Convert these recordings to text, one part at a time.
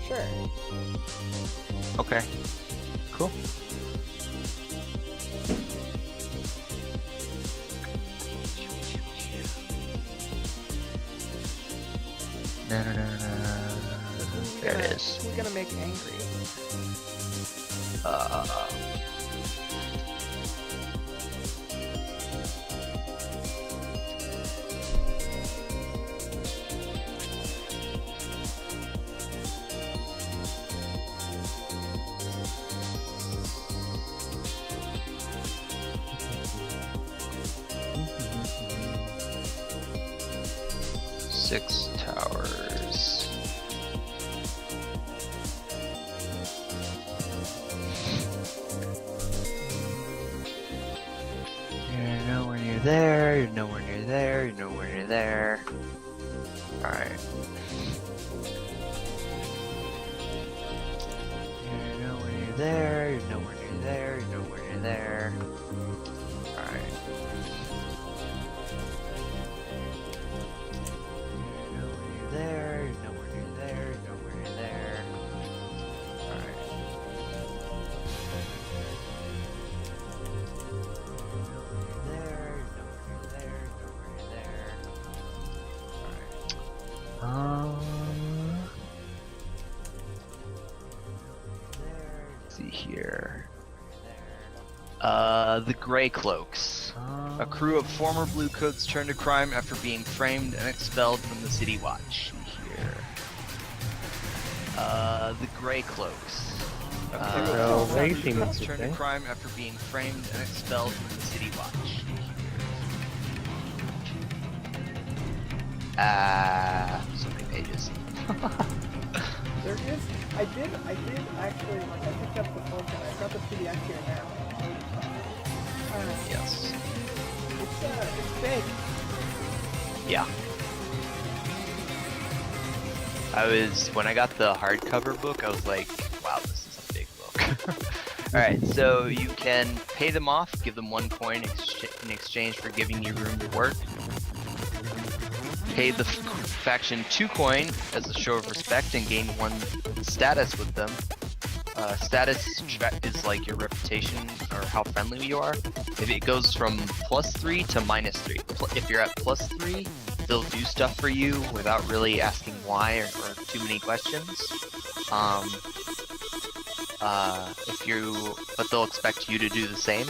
Sure. Okay. Cool. No, no, no, no. There it is. Who's gonna make angry? Six towers. You're nowhere near there, you're nowhere near there, you're nowhere near there. Alright. You're nowhere near there, you're nowhere near there, you're nowhere near there. Alright. You're nowhere near there, you're nowhere near there, you're nowhere near there. Alright. Let's see here. The Grey Cloaks. A crew of former Blue Coats turned to crime after being framed and expelled from the City Watch. Here. The Grey Cloaks. A crew of they former seem Blue Coats turned to interesting. crime after being framed and expelled from the City Watch. So many pages. There is. I did actually. Like, I picked up the book and I got the PDF here now. Yes. It's big. Yeah. When I got the hardcover book, I was like, wow, this is a big book. Alright, so you can pay them off, give them 1 coin in exchange for giving you room to work. Pay the faction 2 coin as a show of respect and gain 1 status with them. Status is like your reputation or how friendly you are. If it goes from +3 to -3. If you're at +3, they'll do stuff for you without really asking why or too many questions. But they'll expect you to do the same.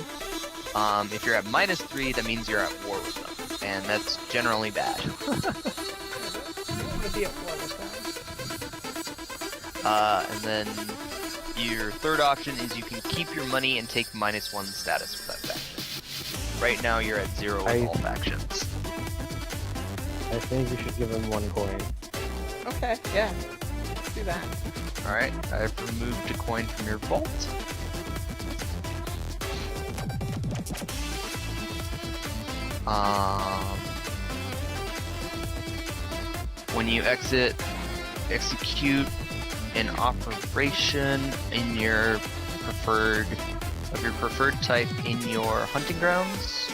If you're at -3, that means you're at war with them, and that's generally bad. I'm gonna be at war with that. And then your third option is you can keep your money and take -1 status with that faction. Right now you're at 0 with all factions. I think we should give him 1 coin. Okay. Yeah. Let's do that. Alright, I've removed a coin from your vault. When you execute an operation in your preferred type in your hunting grounds,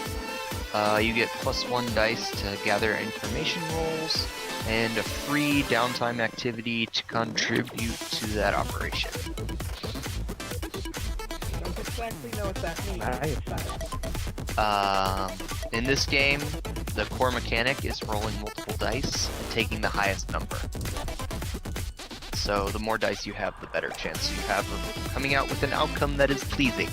you get +1 dice to gather information rolls and a free downtime activity to contribute to that operation. Don't exactly know what that means. Nice. In this game, the core mechanic is rolling multiple dice and taking the highest number. So the more dice you have, the better chance you have of coming out with an outcome that is pleasing.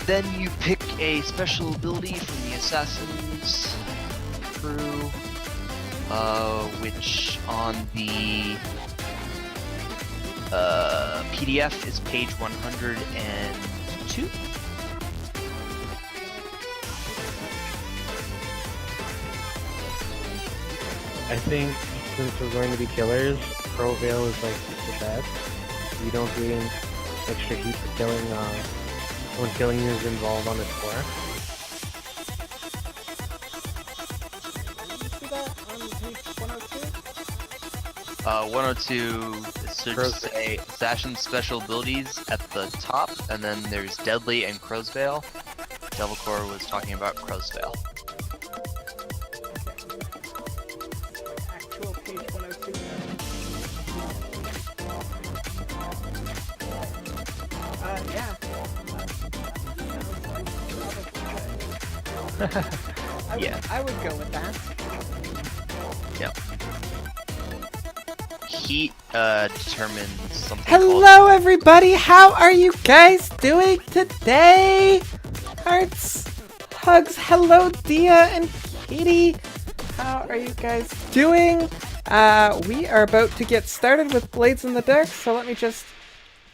Then you pick a special ability from the Assassin's crew, which on the PDF is page 102. I think since we're going to be killers, Pro Veil is like the best. You don't gain extra heat for killing when killing you is involved on the score. Did you see that on page 102? 102 should say Assassin's special abilities at the top, and then there's Deadly and Crow's Veil. Devilcore was talking about Crowsvale. Actual page 102. Yeah. Yeah. I would go with that. Yep. Heat determines something Hello, everybody. How are you guys doing today? Hearts, hugs. Hello, Dia and Katie. How are you guys doing? We are about to get started with Blades in the Dark, so let me just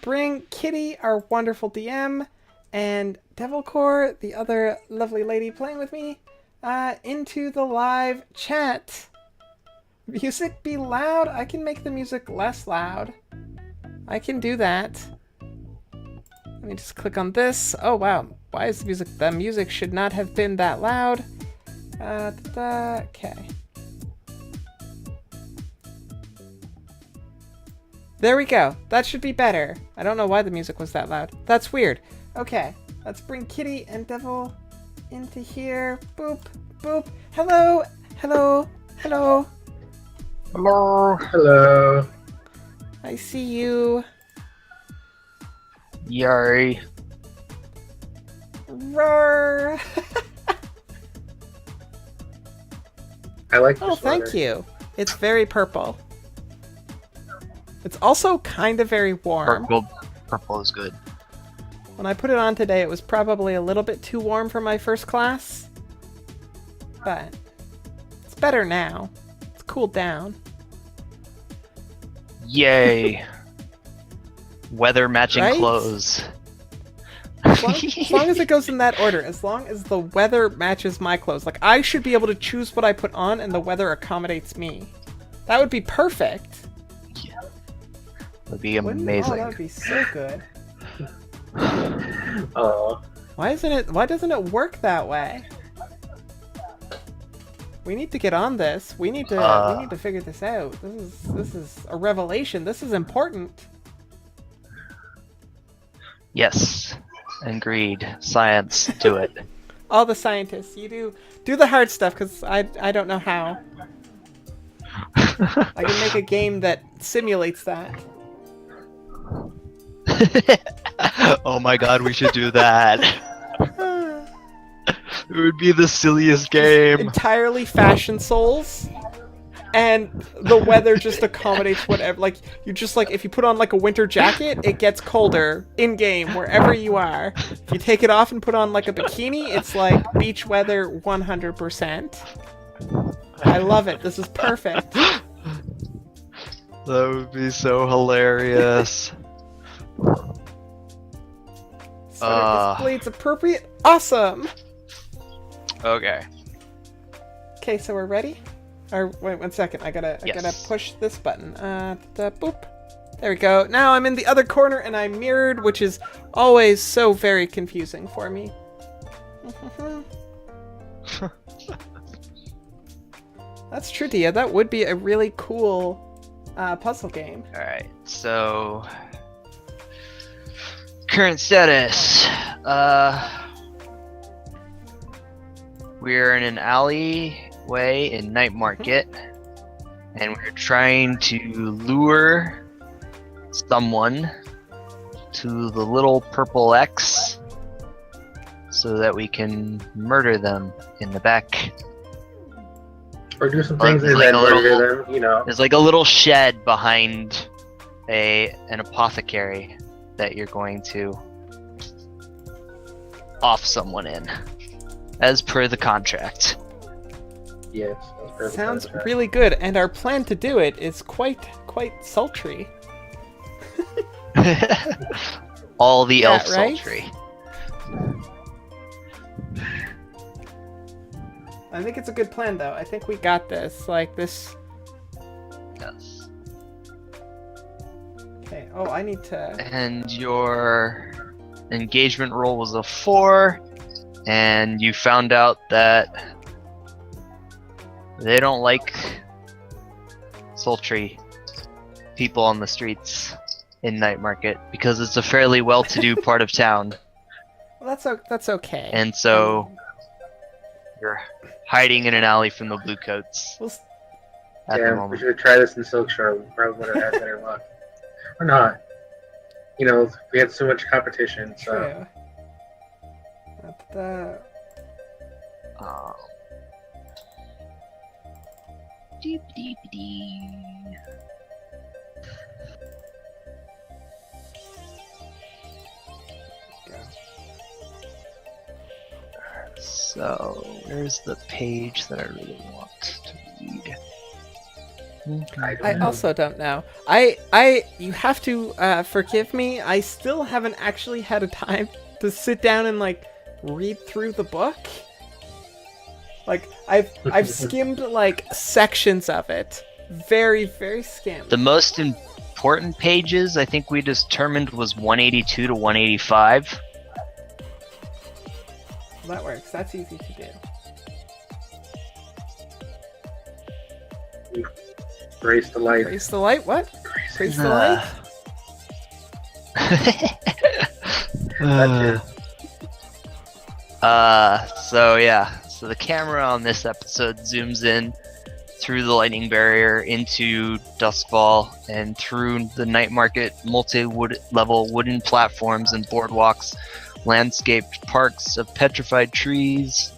bring Kitty, our wonderful DM, and Devilcore, the other lovely lady playing with me, into the live chat. Music be loud? I can make the music less loud. I can do that. Let me just click on this. Oh wow, why is the music? The music should not have been that loud. Okay. There we go. That should be better. I don't know why the music was that loud. That's weird. Okay, let's bring Kitty and Devil into here. Boop, boop. Hello, hello, hello. Hello. Hello. I see you. Yari. Roar. I like Oh, thank you. It's very purple. It's also kind of very warm. Purple is good. When I put it on today, it was probably a little bit too warm for my first class. But it's better now. It's cooled down. Yay. Weather matching Right? clothes. As long as it goes in that order, as long as the weather matches my clothes. Like, I should be able to choose what I put on and the weather accommodates me. That would be perfect. Would be Wouldn't- amazing. Oh, that would be so good. Oh. Why doesn't it work that way? We need to get on this. We need to figure this out. This is a revelation. This is important. Yes. Agreed. Science. Do it. All the scientists, you do the hard stuff, because I don't know how. I can make a game that simulates that. Oh my god, we should do that. It would be the silliest game. Entirely fashion souls, and the weather just accommodates whatever. Like, you just, like, if you put on like a winter jacket, it gets colder in game wherever you are. If you take it off and put on like a bikini, it's like beach weather 100%. I love it. This is perfect. That would be so hilarious. So is Blades appropriate? Awesome. Okay. Okay, so we're ready. Or wait 1 second. I gotta Yes. push this button. Boop. There we go. Now I'm in the other corner and I'm mirrored, which is always so very confusing for me. That's true, Dia. That would be a really cool puzzle game. Alright, so current status. We're in an alleyway in Night Market, and we're trying to lure someone to the little purple X so that we can murder them in the back. Or do some Like- things and like then a little- murder them, you know. There's like a little shed behind an apothecary that you're going to off someone in, as per the contract. Yes. that's perfect. Sounds That's right. really good, and our plan to do it is quite sultry. All the Yeah, elf right? sultry. I think it's a good plan, though. I think we got this. Like this. Yes. Okay. Oh, I need to. And your engagement roll was a 4, and you found out that they don't like sultry people on the streets in Night Market because it's a fairly well-to-do part of town. Well, that's okay. And so you're hiding in an alley from the blue coats We'll at the Damn, we moment. should have tried this in Silk Shore. We probably would have had better luck. Or not. You know, we had so much competition, so. true. But, Um, deep, deep, deep. go. So, where's the page that I really want to read? I also don't know. You have to forgive me. I still haven't actually had a time to sit down and like read through the book. Like I've skimmed like sections of it, very very skimmed. The most important pages I think we determined was 182 to 185. That works. That's easy to do. Grace the light. Praise the light. What? Praise the light. So yeah, so the camera on this episode zooms in through the lightning barrier into Duskfall and through the night market multi-level wooden platforms and boardwalks, landscaped parks of petrified trees,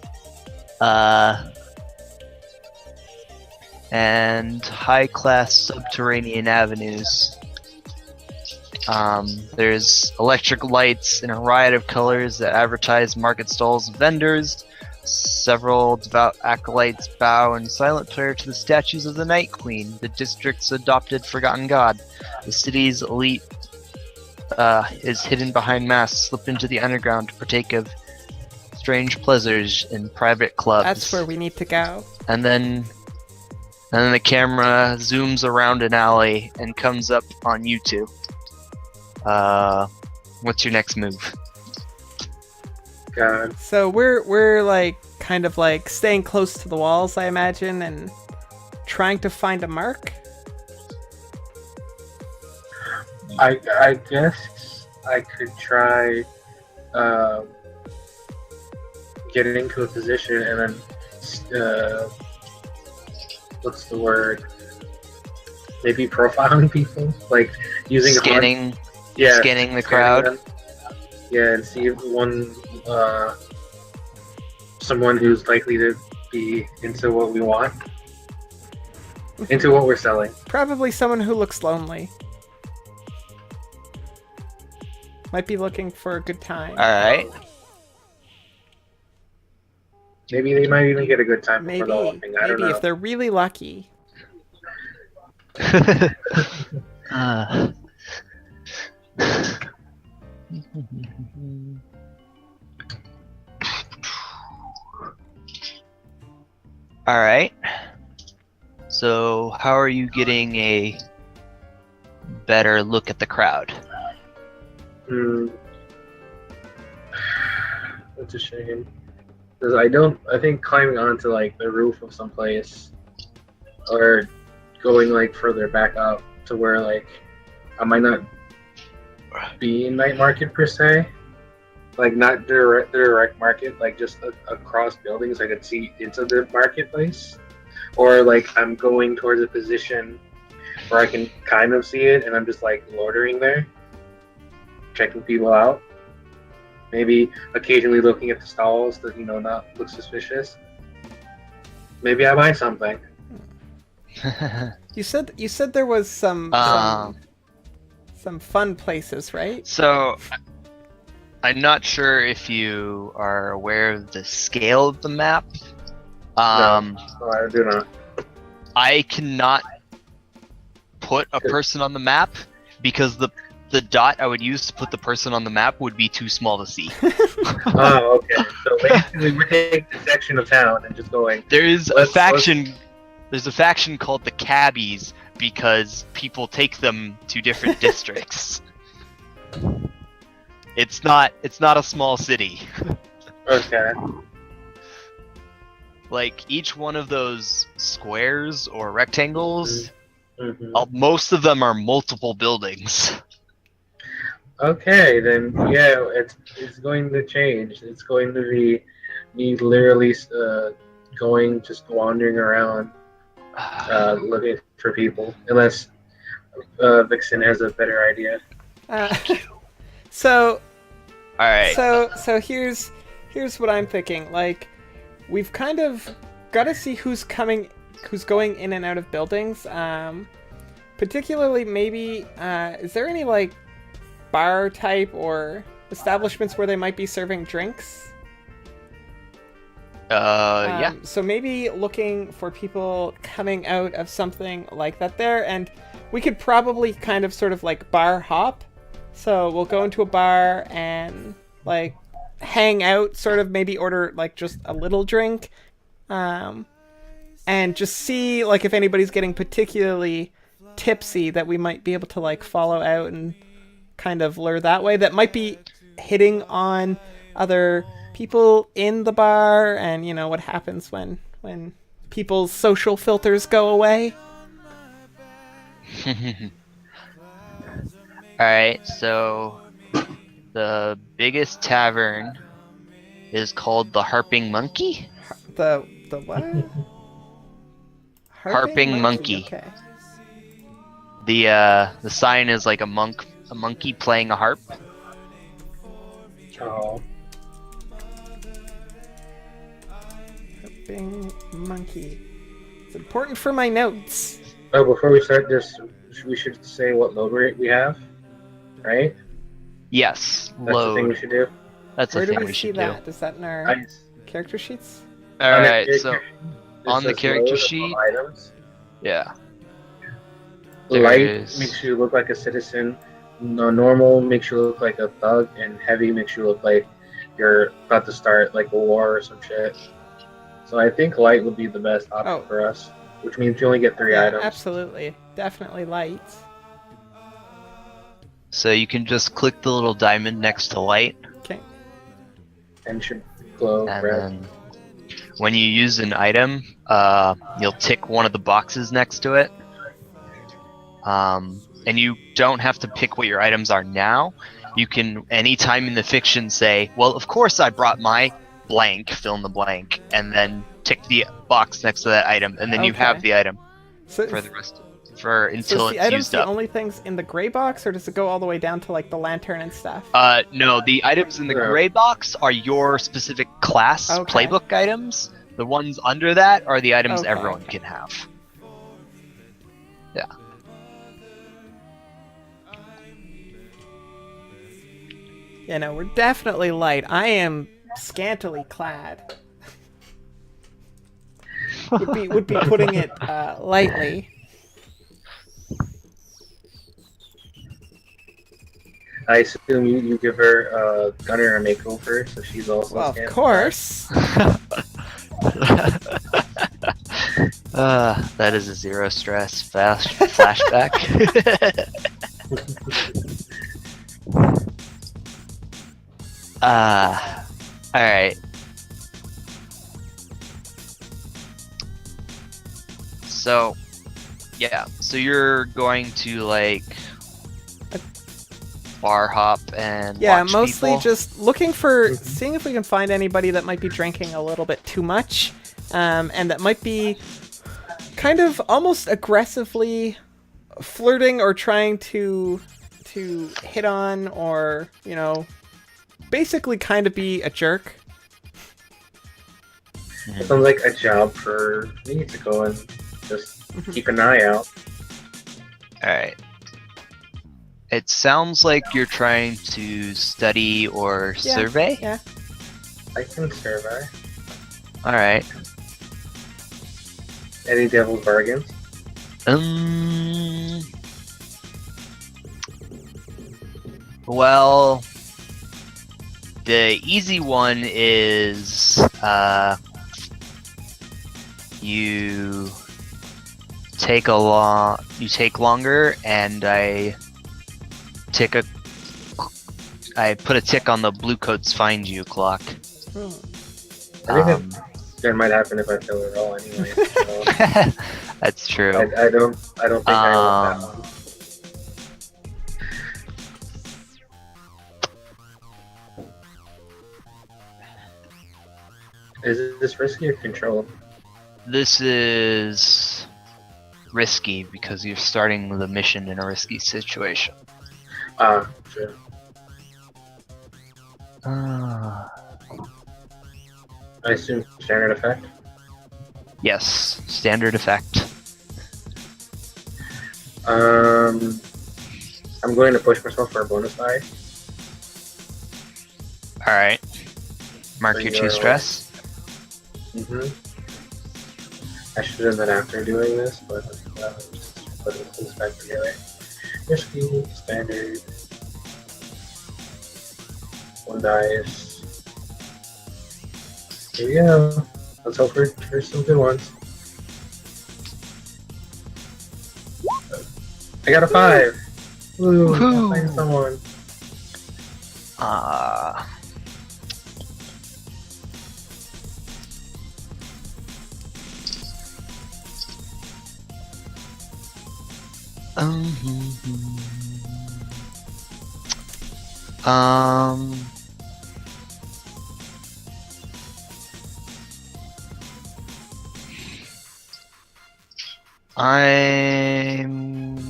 and high-class subterranean avenues. There's electric lights in a riot of colors that advertise market stalls and vendors. Several devout acolytes bow in silent prayer to the statues of the Night Queen, the district's adopted forgotten god. The city's elite is hidden behind masks, slip into the underground to partake of strange pleasures in private clubs. That's where we need to go. And then the camera zooms around an alley and comes up on you two. What's your next move? God. So we're like kind of like staying close to the walls, I imagine, and trying to find a mark. I guess I could try getting into a position and then what's the word? Maybe profiling people, like using Scanning scanning the crowd. them. Yeah, and see if someone who's likely to be into what we want, into what we're selling. Probably someone who looks lonely. Might be looking for a good time. Alright. Maybe they might even get a good time Maybe, for the whole thing. I don't maybe know. if they're really lucky. Alright. So, how are you getting a better look at the crowd? That's a shame. Because I think climbing onto like the roof of some place or going like further back up to where like I might not be in night market per se, like not direct market, like just across buildings I could see into the marketplace, or like I'm going towards a position where I can kind of see it and I'm just like loitering there, checking people out. Maybe occasionally looking at the stalls to, not look suspicious. Maybe I buy something. You said there was some fun places, right? So, I'm not sure if you are aware of the scale of the map. No, I do not. I cannot put a person on the map because the dot I would use to put the person on the map would be too small to see. Oh, okay. So basically, we're taking a section of town and just going. There's a faction called the Cabbies because people take them to different districts. It's not a small city. Okay. Like each one of those squares or rectangles, Mm-hmm. most of them are multiple buildings. Okay, then yeah, it's going to change. It's going to be me literally going just wandering around looking for people, unless Vixen has a better idea. Uh, so All right. so here's what I'm thinking. Like, we've kind of got to see who's going in and out of buildings. Particularly, maybe is there any like bar type or establishments where they might be serving drinks? Yeah. So maybe looking for people coming out of something like that there, and we could probably kind of sort of like bar hop. So we'll go into a bar and like hang out, sort of maybe order like just a little drink, and just see like if anybody's getting particularly tipsy that we might be able to like follow out and kind of lure that way. That might be hitting on other people in the bar, and you know what happens when people's social filters go away. Alright, so the biggest tavern is called the Harping Monkey? The what? Harping Monkey. Okay. The sign is like a monkey playing a harp. Oh, Harping Monkey. It's important for my notes. oh, before we start this, we should say what load rate we have, right? Yes, That's the thing we load. should do. That's Where the do thing we we see should do. that? Is that in our Nice. character sheets? Alright, On so it on the says character load sheet, above items. yeah. There Light is- makes you look like a citizen. Normal makes you look like a thug, and heavy makes you look like you're about to start like a war or some shit. So I think light would be the best option Oh. for us, which means you only get 3 Yeah, items. absolutely. Definitely light. So you can just click the little diamond next to light, Okay. And should glow and red. then when you use an item, you'll tick one of the boxes next to it. And you don't have to pick what your items are now. You can, anytime in the fiction, say, well, of course I brought my blank, fill in the blank, and then tick the box next to that item, and then you have Okay. the item So, for the rest, so for until is the it's items used the up. only things in the gray box, or does it go all the way down to like the lantern and stuff? No, the items in the Yeah. gray box are your specific class Okay. playbook items. The ones under that are the items Okay, everyone okay. can have. Yeah, no, we're definitely light. I am scantily clad. would be putting it lightly. I assume you give her Gunner a makeover, so she's also Well, of scanned. course. That is a zero stress flashback. Alright. So, yeah, so you're going to like bar hop and Yeah, watch mostly people? just looking for, seeing if we can find anybody that might be drinking a little bit too much, and that might be kind of almost aggressively flirting or trying to hit on, or, you know, basically kind of be a jerk. Sounds like a job for me to go and just keep an eye out. Alright. It sounds like you're trying to study or Yeah, survey? Yeah. I can survey. Alright. Any devil's bargains? Well, the easy one is you take longer, and I put a tick on the blue coats find you clock. Hmm. I think that might happen if I fill it all anyway. So That's true. I don't think I want that one. Is this risky or controlled? This is risky because you're starting the mission in a risky situation. Sure. Uh, I assume standard effect. yes, standard effect. I'm going to push myself for a bonus die. Alright. Mark For your your- 2 stress. I should have done that after doing this, but just put this back together. Risky, standard. 1 dice. Here we go. Let's hope for some good ones. I got a 5! Woo! Woohoo! Find someone. Um. I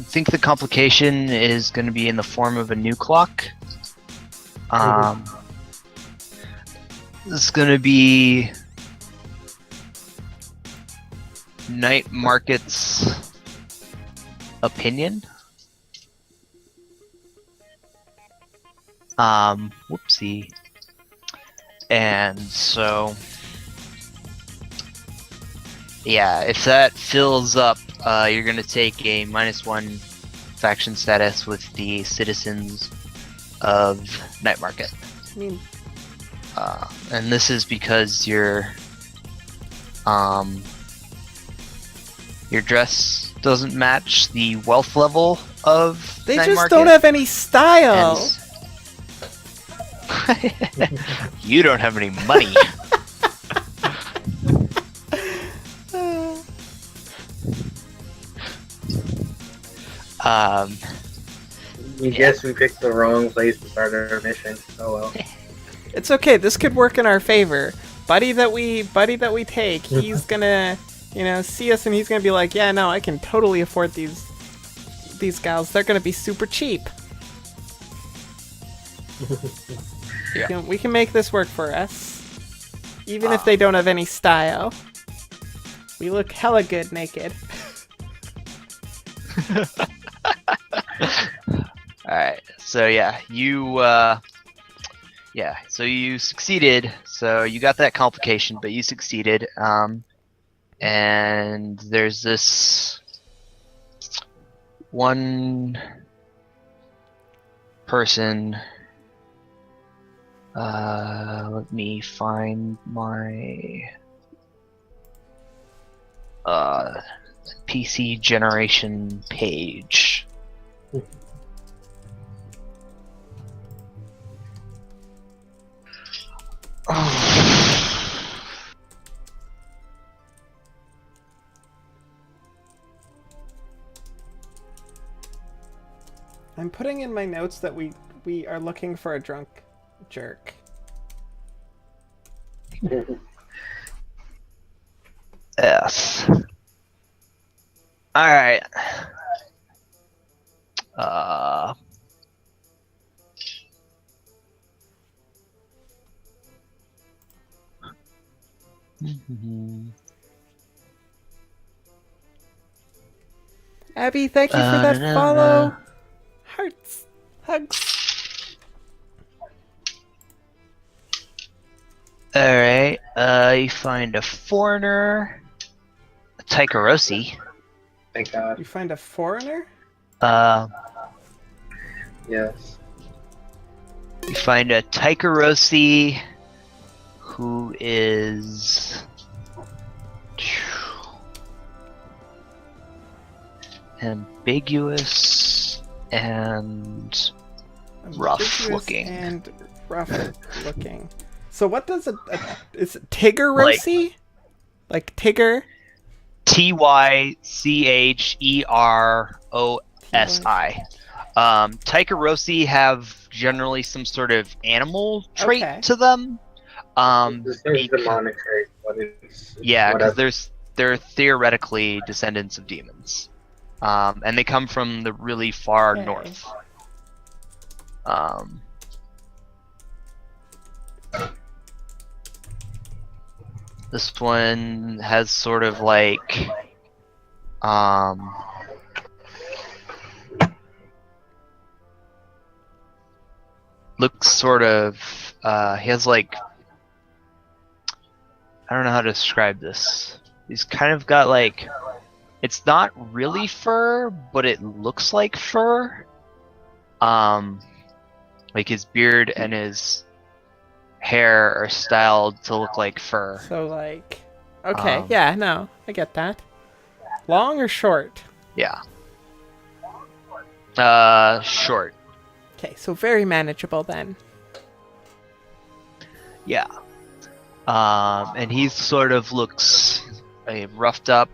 think the complication is going to be in the form of a new clock. This is going to be Night Market's opinion. Whoopsie. And so, yeah, if that fills up, you're gonna take a -1 faction status with the citizens of Night Market. I mean, And this is because your dress doesn't match the wealth level of they Night just Market. don't have any style. You don't have any money. We guess we picked the wrong place to start our mission. Oh well. It's okay. This could work in our favor. Buddy that we take, he's gonna, see us and he's gonna be like, yeah, no, I can totally afford these gals. They're gonna be super cheap. Yeah. We can make this work for us, even if they don't have any style. We look hella good naked. Alright, so yeah, you succeeded, so you got that complication, but you succeeded, and there's this one person, let me find my, PC generation page. I'm putting in my notes that we are looking for a drunk jerk. Yes. Alright. Abby, thank you for that follow. Hearts. Hugs. Alright, you find a foreigner, a Taikarosi. Thank God. You find a foreigner? Yes. You find a Taikarosi who is ambiguous and rough Ambiguous looking. And rough looking. So what does is it Tigger-Rosi? Like Tigger? Tycherosi. Taikarosi have generally some sort of animal trait Okay. to them. This is Because, demonic, right? But it's yeah, because whatever. they're theoretically descendants of demons, and they come from the really far Okay. north. Um, this one has sort of like, looks sort of, he has like, I don't know how to describe this. He's kind of got like, it's not really fur, but it looks like fur. Like his beard and his hair are styled to look like fur. So like, okay, Um, yeah, no, I get that. Long or short? Yeah. Short. Okay, so very manageable then. Yeah. And he sort of looks roughed up.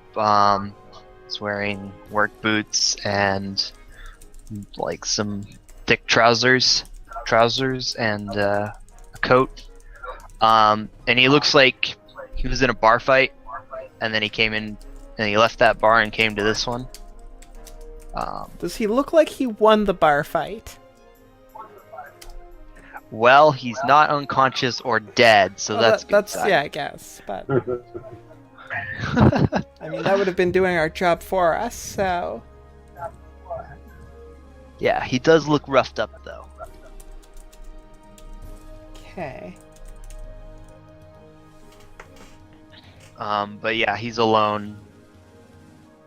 He's wearing work boots and like some thick trousers and a coat. And he looks like he was in a bar fight, and then he came in and he left that bar and came to this one. Does he look like he won the bar fight? Well, he's not unconscious or dead, so Well, that's a good that's sign. yeah, I guess. But I mean, that would have been doing our job for us. So Yeah, he does look roughed up though. okay. But yeah, he's alone.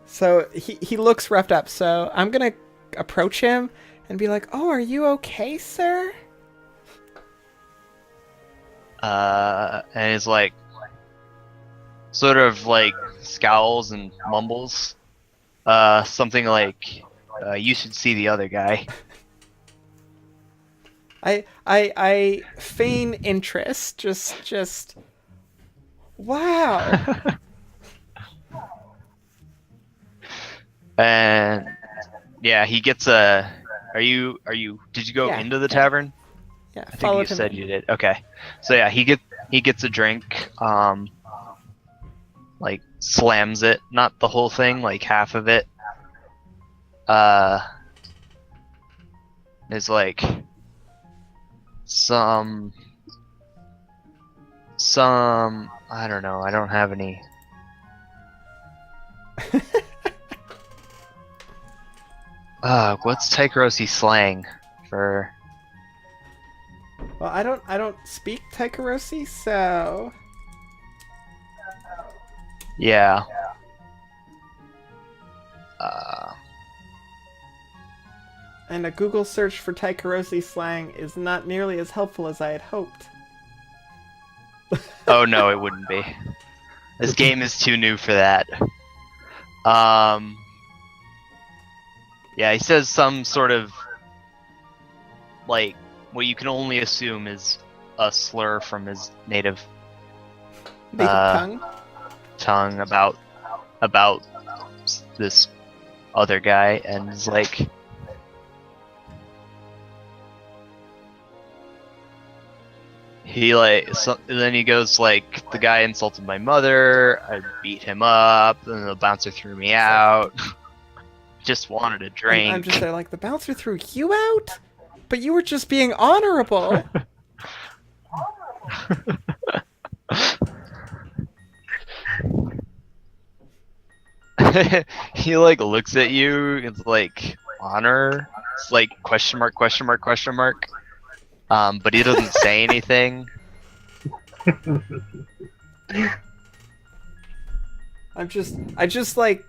So he looks roughed up. So I'm gonna approach him and be like, "Oh, are you okay, sir?" And he's like, sort of like scowls and mumbles, something like, "You should see the other guy." I feign interest. Just. Wow. And yeah, he gets a. Are you? Did you go Yeah, into the yeah. tavern? Yeah, I think followed you him said in. you did. Okay, so yeah, he gets a drink. Like slams it, not the whole thing, like half of it. Is like some I don't know. I don't have any. What's Taikarosi slang for? Well, I don't speak Taikarosi, so Yeah. Uh, and a Google search for Taikarosi slang is not nearly as helpful as I had hoped. oh no, it wouldn't be. This game is too new for that. Yeah, he says some sort of like what you can only assume is a slur from his native Native tongue. tongue about this other guy, and is like, he like then he goes like, the guy insulted my mother, I beat him up, and the bouncer threw me out. Just wanted a drink. I'm just there like, the bouncer threw you out? But you were just being honorable. He like looks at you, it's like, honor? It's like question mark, question mark, question mark. But he doesn't say anything. I just like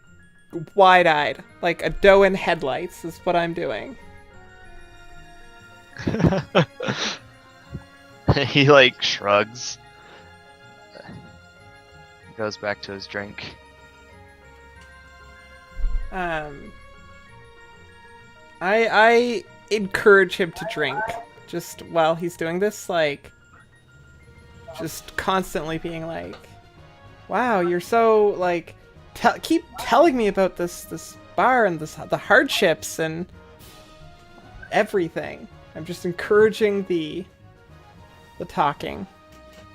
wide-eyed, like a doe in headlights is what I'm doing. He like shrugs. Goes back to his drink. I encourage him to drink just while he's doing this, like just constantly being like, "Wow, you're so like keep telling me about this bar and the hardships and everything." I'm just encouraging the talking.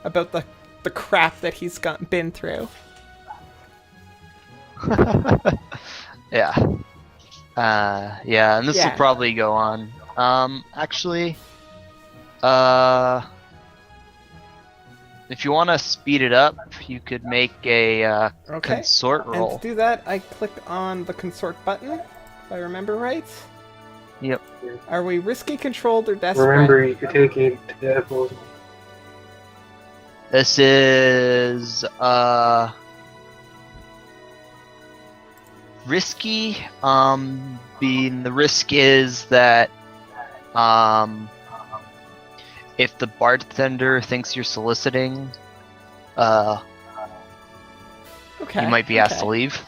about the crap that he's been through. Yeah. Yeah, and this Yeah. will probably go on. Actually, if you want to speed it up, you could make a Okay. consort And roll. to do that, I click on the consort button, if I remember right. Yep. Are we risky, controlled, or desperate? Remember, you could take a devil's. This is risky. Being the risk is that if the bartender thinks you're soliciting, Okay. you might be asked to okay. leave.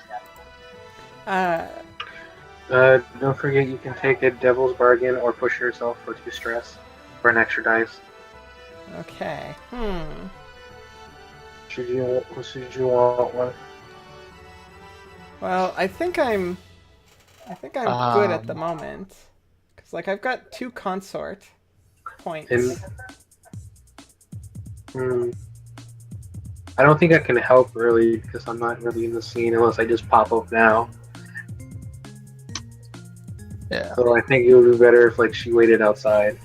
Don't forget you can take a devil's bargain or push yourself for 2 stress for an extra dice. Okay. Should you want one? Well, I think I'm good at the moment. Cause like I've got 2 consort points. I don't think I can help really because I'm not really in the scene unless I just pop up now. Yeah. So I think it would be better if like she waited outside.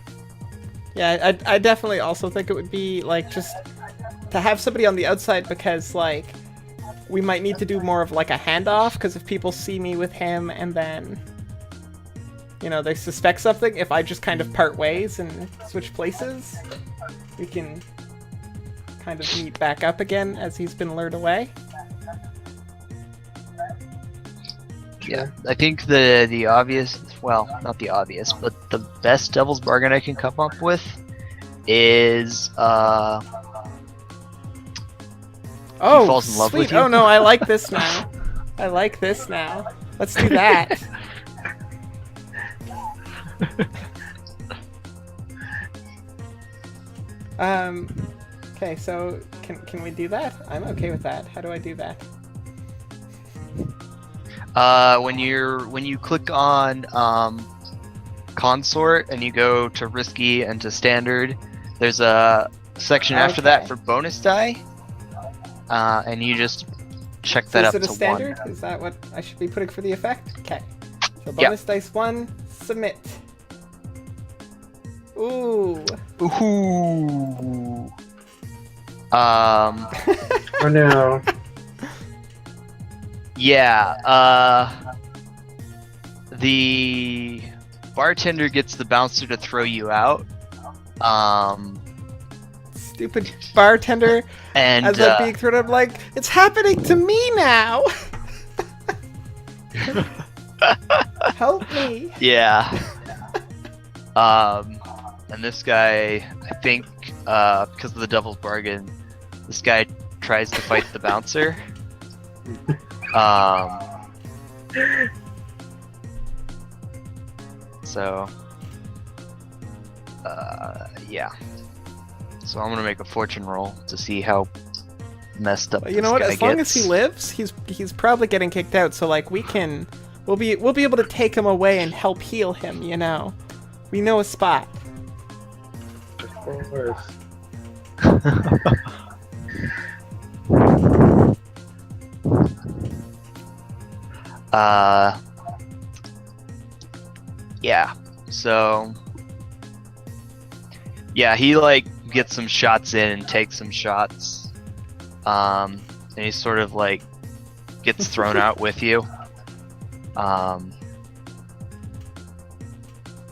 Yeah, I definitely also think it would be like just to have somebody on the outside because like we might need to do more of like a handoff because if people see me with him and then they suspect something, if I just kind of part ways and switch places, we can kind of meet back up again as he's been lured away. Yeah, I think the obvious, well, not the obvious, but the best devil's bargain I can come up with is he falls in love sweet. with you. Oh no, I like this now. I like this now. Let's do that. Okay, so can we do that? I'm okay with that. How do I do that? When you click on consort and you go to risky and to standard, there's a section after that Okay. for bonus die, and you just check that So up is it to a standard? 1. Is that what I should be putting for the effect? Okay. So Yep. bonus dice 1, submit. Ooh. Ooh. Oh no. Yeah, the bartender gets the bouncer to throw you out. Stupid bartender. And As I'm being thrown, I'm like, it's happening to me now. Help me. yeah. And this guy, I think, because of the devil's bargain, this guy tries to fight the bouncer. So, yeah. So I'm gonna make a fortune roll to see how messed up Well, you know what? this As guy long gets. as he lives, he's probably getting kicked out. So like we'll be able to take him away and help heal him. We know a spot. Of course. Yeah. So, yeah, he like gets some shots in and takes some shots. And he sort of like gets thrown out with you.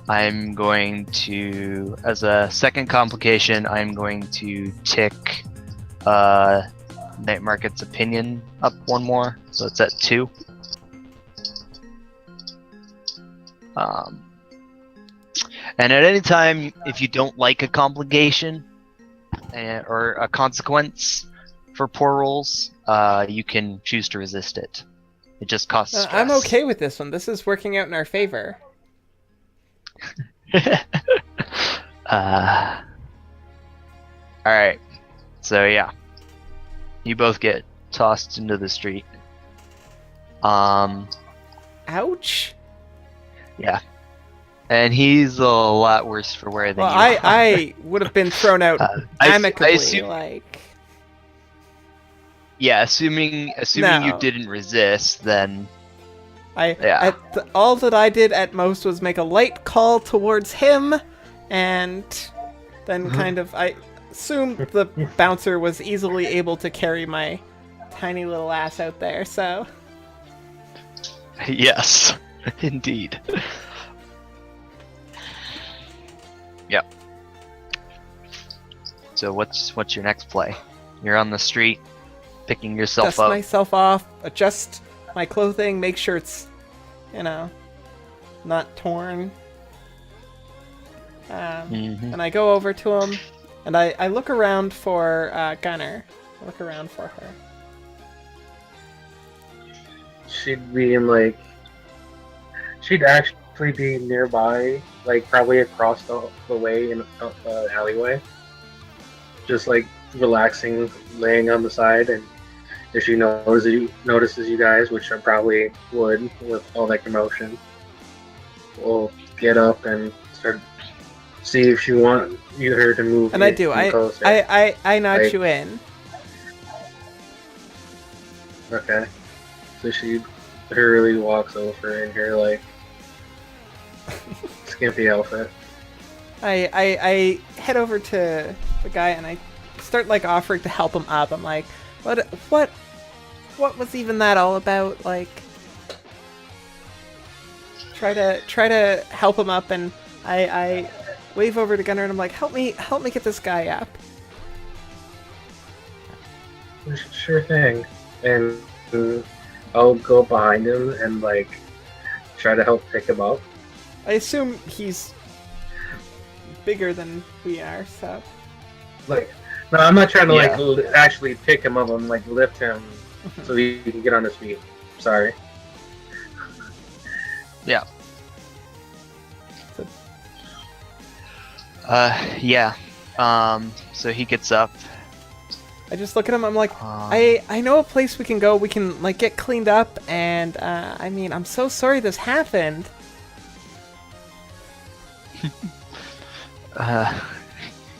I'm going to, as a second complication, I'm going to tick Night Market's opinion up 1 more, so it's at 2. And at any time, if you don't like a complication or a consequence for poor rolls, you can choose to resist it. It just costs stress. I'm okay with this one. This is working out in our favor. Alright. So yeah. You both get tossed into the street. Ouch. Yeah. And he's a lot worse for wear than Well, you are. I would have been thrown out I amicably, assume- like. Yeah, assuming you No. didn't resist, then Yeah. All that I did at most was make a light call towards him, and then kind of I assumed the bouncer was easily able to carry my tiny little ass out there. So yes, indeed. Yep. So what's your next play? You're on the street, picking yourself dust up. myself off, adjust my clothing, make sure it's, not torn. Mhm. And I go over to him, and I look around for Gunner. I look around for her. She'd be in like. She'd actually be nearby, like probably across the way in the alleyway. Just like relaxing, laying on the side, and if she notices you guys, which I probably would with all that commotion, we'll get up and start see if she want her to move. And I do. closer. I nudge Like- you in. Okay. So she literally walks over in her like skimpy outfit. I head over to the guy and I start like offering to help him up. I'm like, what was even that all about? Like, try to help him up, and I wave over to Gunner and I'm like, help me get this guy up. Sure thing. And I'll go behind him and like try to help pick him up. I assume he's bigger than we are, so. Like, no, I'm not trying to Yeah. like actually pick him up. I'm like lift him so he can get on his feet. Sorry. Yeah. Yeah. So he gets up. I just look at him. I'm like, Um, I know a place we can go. We can like get cleaned up, and I mean, I'm so sorry this happened.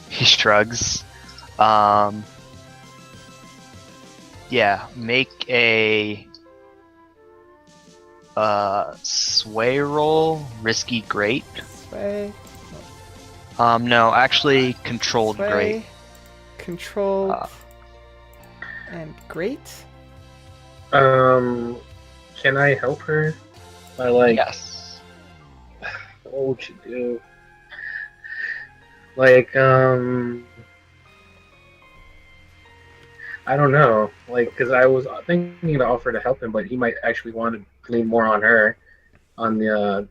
He shrugs. Yeah, make a sway roll, risky great. Sway, No, actually controlled sway, great. controlled, and great. Can I help her? By like, Yes. what would she do? Like, I don't know. Like, because I was thinking to offer to help him, but he might actually want to lean more on her, on the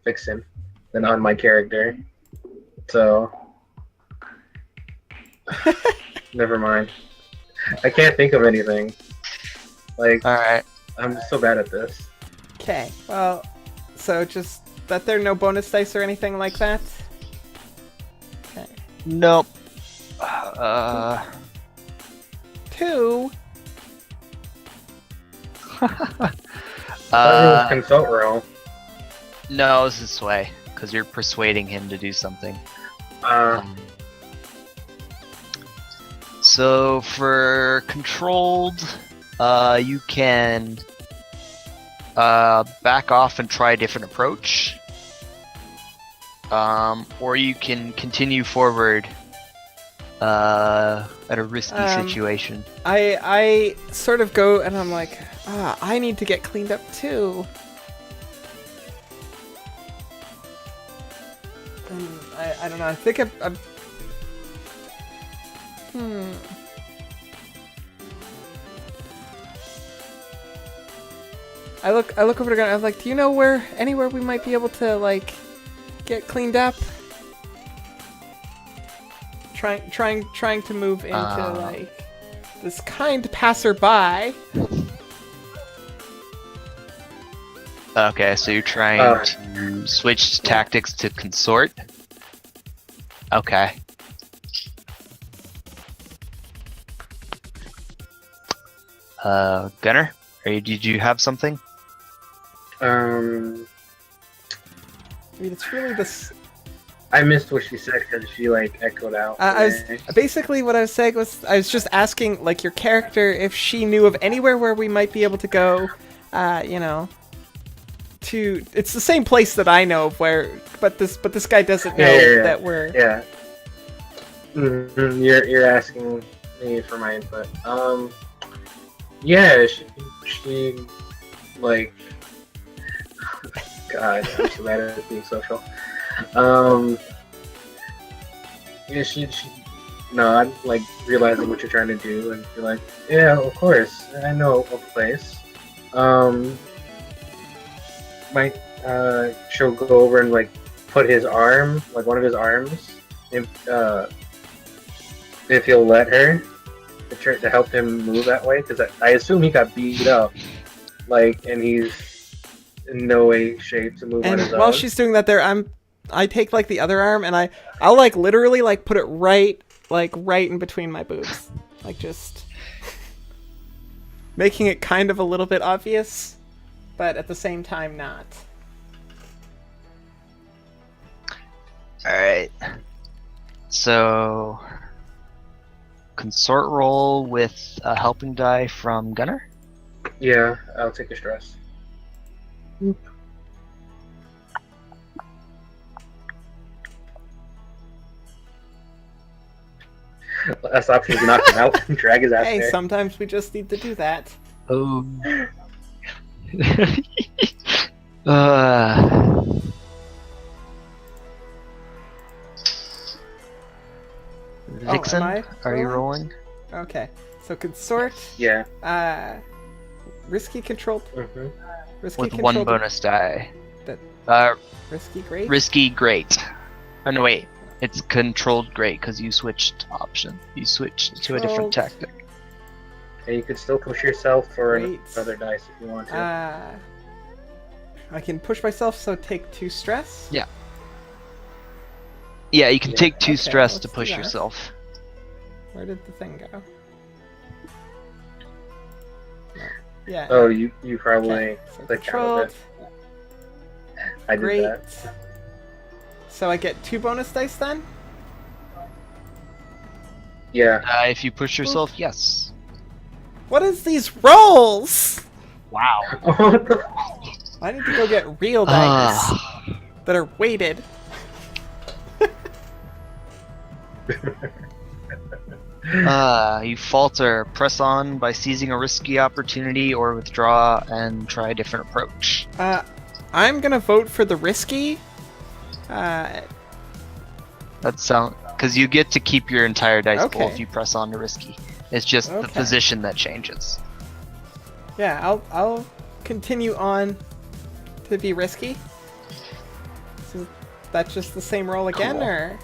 Vixen, than on my character. So, never mind. I can't think of anything. Like, All right. I'm so bad at this. Okay, well, so just that there are no bonus dice or anything like that. Okay, Nope. 2. I thought it was consult roll. No, this is sway because you're persuading him to do something. So for controlled, you can back off and try a different approach, or you can continue forward at a risky situation. I sort of go and I'm like, I need to get cleaned up too. And I don't know. I think I'm I look over to Gunner. I'm like, do you know anywhere we might be able to like get cleaned up? Trying to move into like this kind passerby. Okay, so you're trying to switch tactics to consort. Okay. Gunner, did you have something? I mean, it's really this. I missed what she said because she like echoed out. I was basically what I was saying was I was just asking like your character if she knew of anywhere where we might be able to go. You know, to it's the same place that I know of where, but this guy doesn't know that we're. Yeah. You're asking me for my input. Yeah, she like. God, I'm so bad at being social. Yeah, she no, I'm like realizing what you're trying to do, and you're like, yeah, of course, I know a place. Might she'll go over and like put his arm, like one of his arms, if he'll let her, to help him move that way, because I assume he got beat up, like, and he's in no way shape to move on his And while own. she's doing that, I take like the other arm and I'll like literally like put it right in between my boobs, like just making it kind of a little bit obvious, but at the same time not. Alright. So, consort roll with a helping die from Gunner. Yeah, I'll take a stress. That's the option, is knock him out and drag his ass Hey, there. sometimes we just need to do that. Oh. uh, Vixen, am I are you rolling? rolling? Okay, so consort, Yeah. risky control, Mm-hmm. risky With control, one bonus die. That- risky great. Risky great. Oh no, wait. It's controlled great because you switched option. You switched to a different Controlled. tactic. And you could still push yourself for Great. another dice if you want to. I can push myself, so take 2 stress. Yeah. Yeah, you can Yeah. take 2 Okay, stress let's to do push that. yourself. Where did the thing go? No. Yeah. Oh, you probably okay. So clicked out controlled. of it. I did Great. that. So I get 2 bonus dice then? Yeah. If you push yourself, yes. What is these rolls? Wow. I need to go get real dice that are weighted. You falter. Press on by seizing a risky opportunity or withdraw and try a different approach. I'm gonna vote for the risky. That sound because you get to keep your entire dice pool Okay. if you press on to risky. It's just the Okay. position that changes. Yeah, I'll continue on to be risky. So that's just the same roll again, Cool. or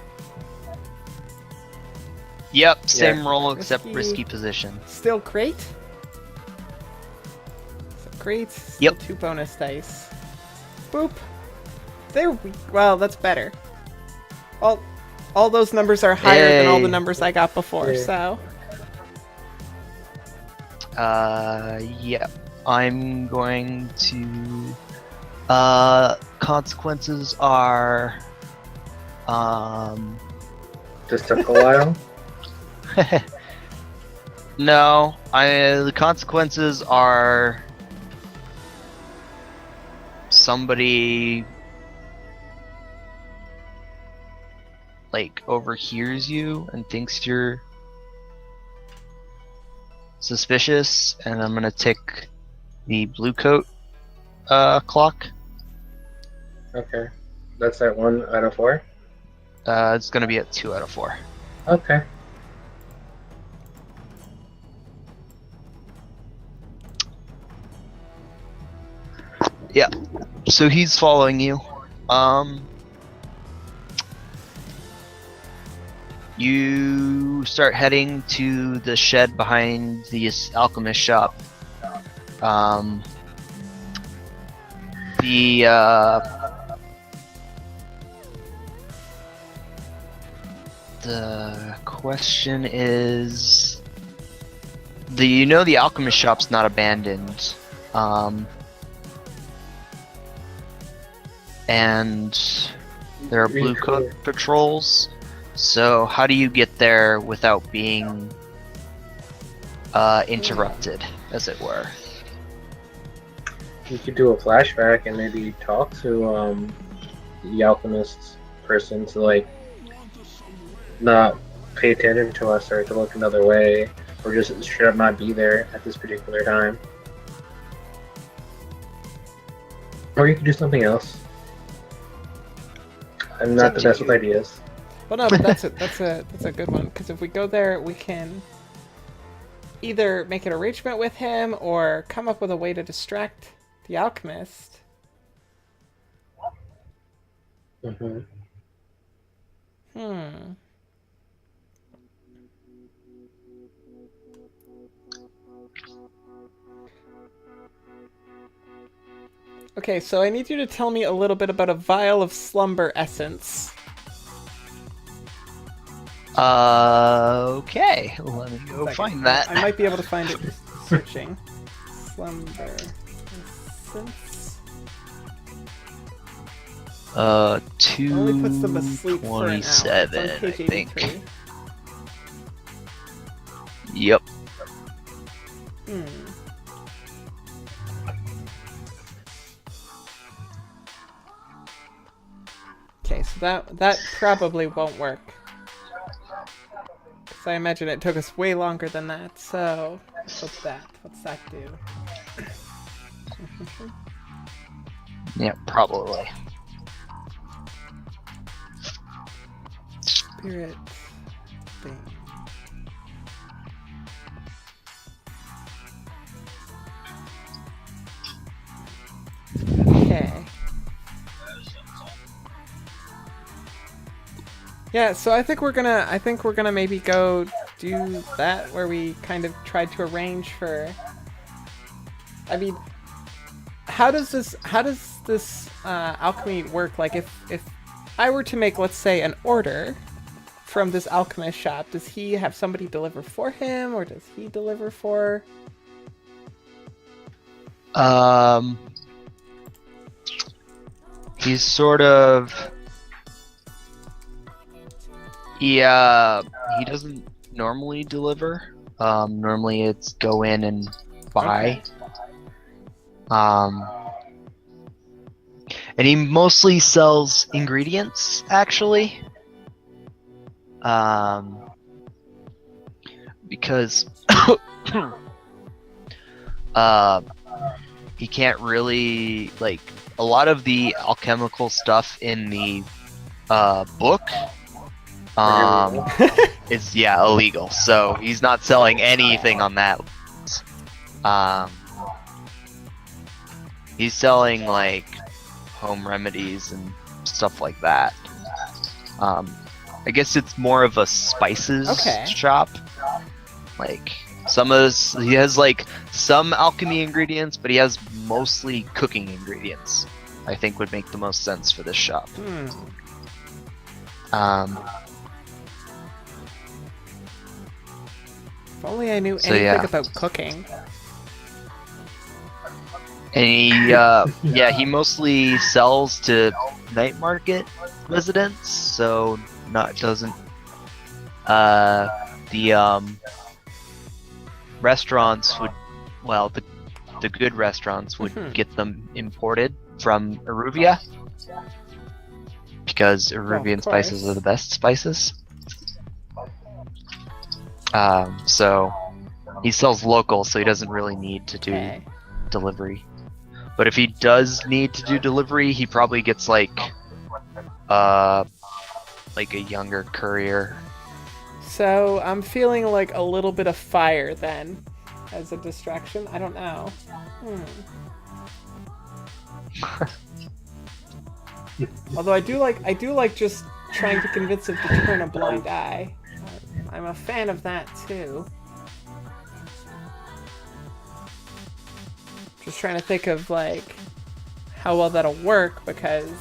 Yep, same roll except Risky. risky position. still great? So great. Still Yep. 2 bonus dice. Boop. There we. Well, that's better. All those numbers are higher than all the Yay. numbers I got before. Yeah. So Yeah. I'm going to. Consequences are. Just took a while. No, the consequences are. Somebody. Like, overhears you and thinks you're suspicious, and I'm gonna tick the blue coat clock. Okay. That's at 1 out of 4? It's gonna be at 2 out of 4. Okay. Yeah. So he's following you. You start heading to the shed behind the alchemist shop. The question is, the alchemist shop's not abandoned. and there are Really blue coat cool. patrols. So how do you get there without being interrupted, as it were? You could do a flashback and maybe talk to the alchemist person to like not pay attention to us or to look another way or just straight up not be there at this particular time. Or you could do something else. I'm It's not up the to best you. with ideas. Well, no, but that's a good one, because if we go there, we can either make an arrangement with him or come up with a way to distract the alchemist. Hmm. Hmm. Okay, so I need you to tell me a little bit about a vial of slumber essence. Okay, let me go Second. find that. I might be able to find it just searching. Slumber essence. Only puts them asleep for an hour. It's on 227, I page think. 83. Yep. Hmm. Okay, so that probably won't work. Because I imagine it took us way longer than that, so... What's that? What's that do? Yeah, probably. Spirit thing. Okay. Yeah, so I think we're gonna maybe go do that where we kind of tried to arrange for. I mean, how does this alchemy work? Like, if I were to make, let's say, an order from this alchemist shop, does he have somebody deliver for him, or does he deliver for? He's sort of. Yeah, he doesn't normally deliver. Normally it's go in and buy. Okay. And he mostly sells ingredients, actually. Because he can't really, like, a lot of the alchemical stuff in the book is illegal, so he's not selling anything on that. He's selling like home remedies and stuff like that. I guess it's more of a spices shop. Like he has like some alchemy ingredients, but he has mostly cooking ingredients. I think would make the most sense for this shop. If only I knew anything about cooking. And he mostly sells to night market residents, so doesn't the restaurants would, well, the good restaurants would get them imported from Eruvia, because Eruvian spices are the best spices. So he sells local, so he doesn't really need to do delivery. But if he does need to do delivery, he probably gets like a younger courier. So I'm feeling like a little bit of fire then, as a distraction. I don't know. Although I do like just trying to convince him to turn a blind eye. I'm a fan of that too. Just trying to think of like how well that'll work, because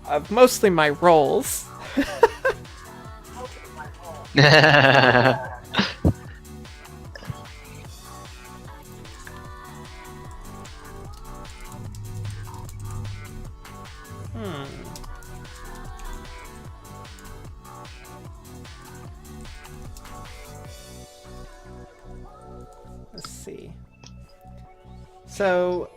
of mostly my roles. see. So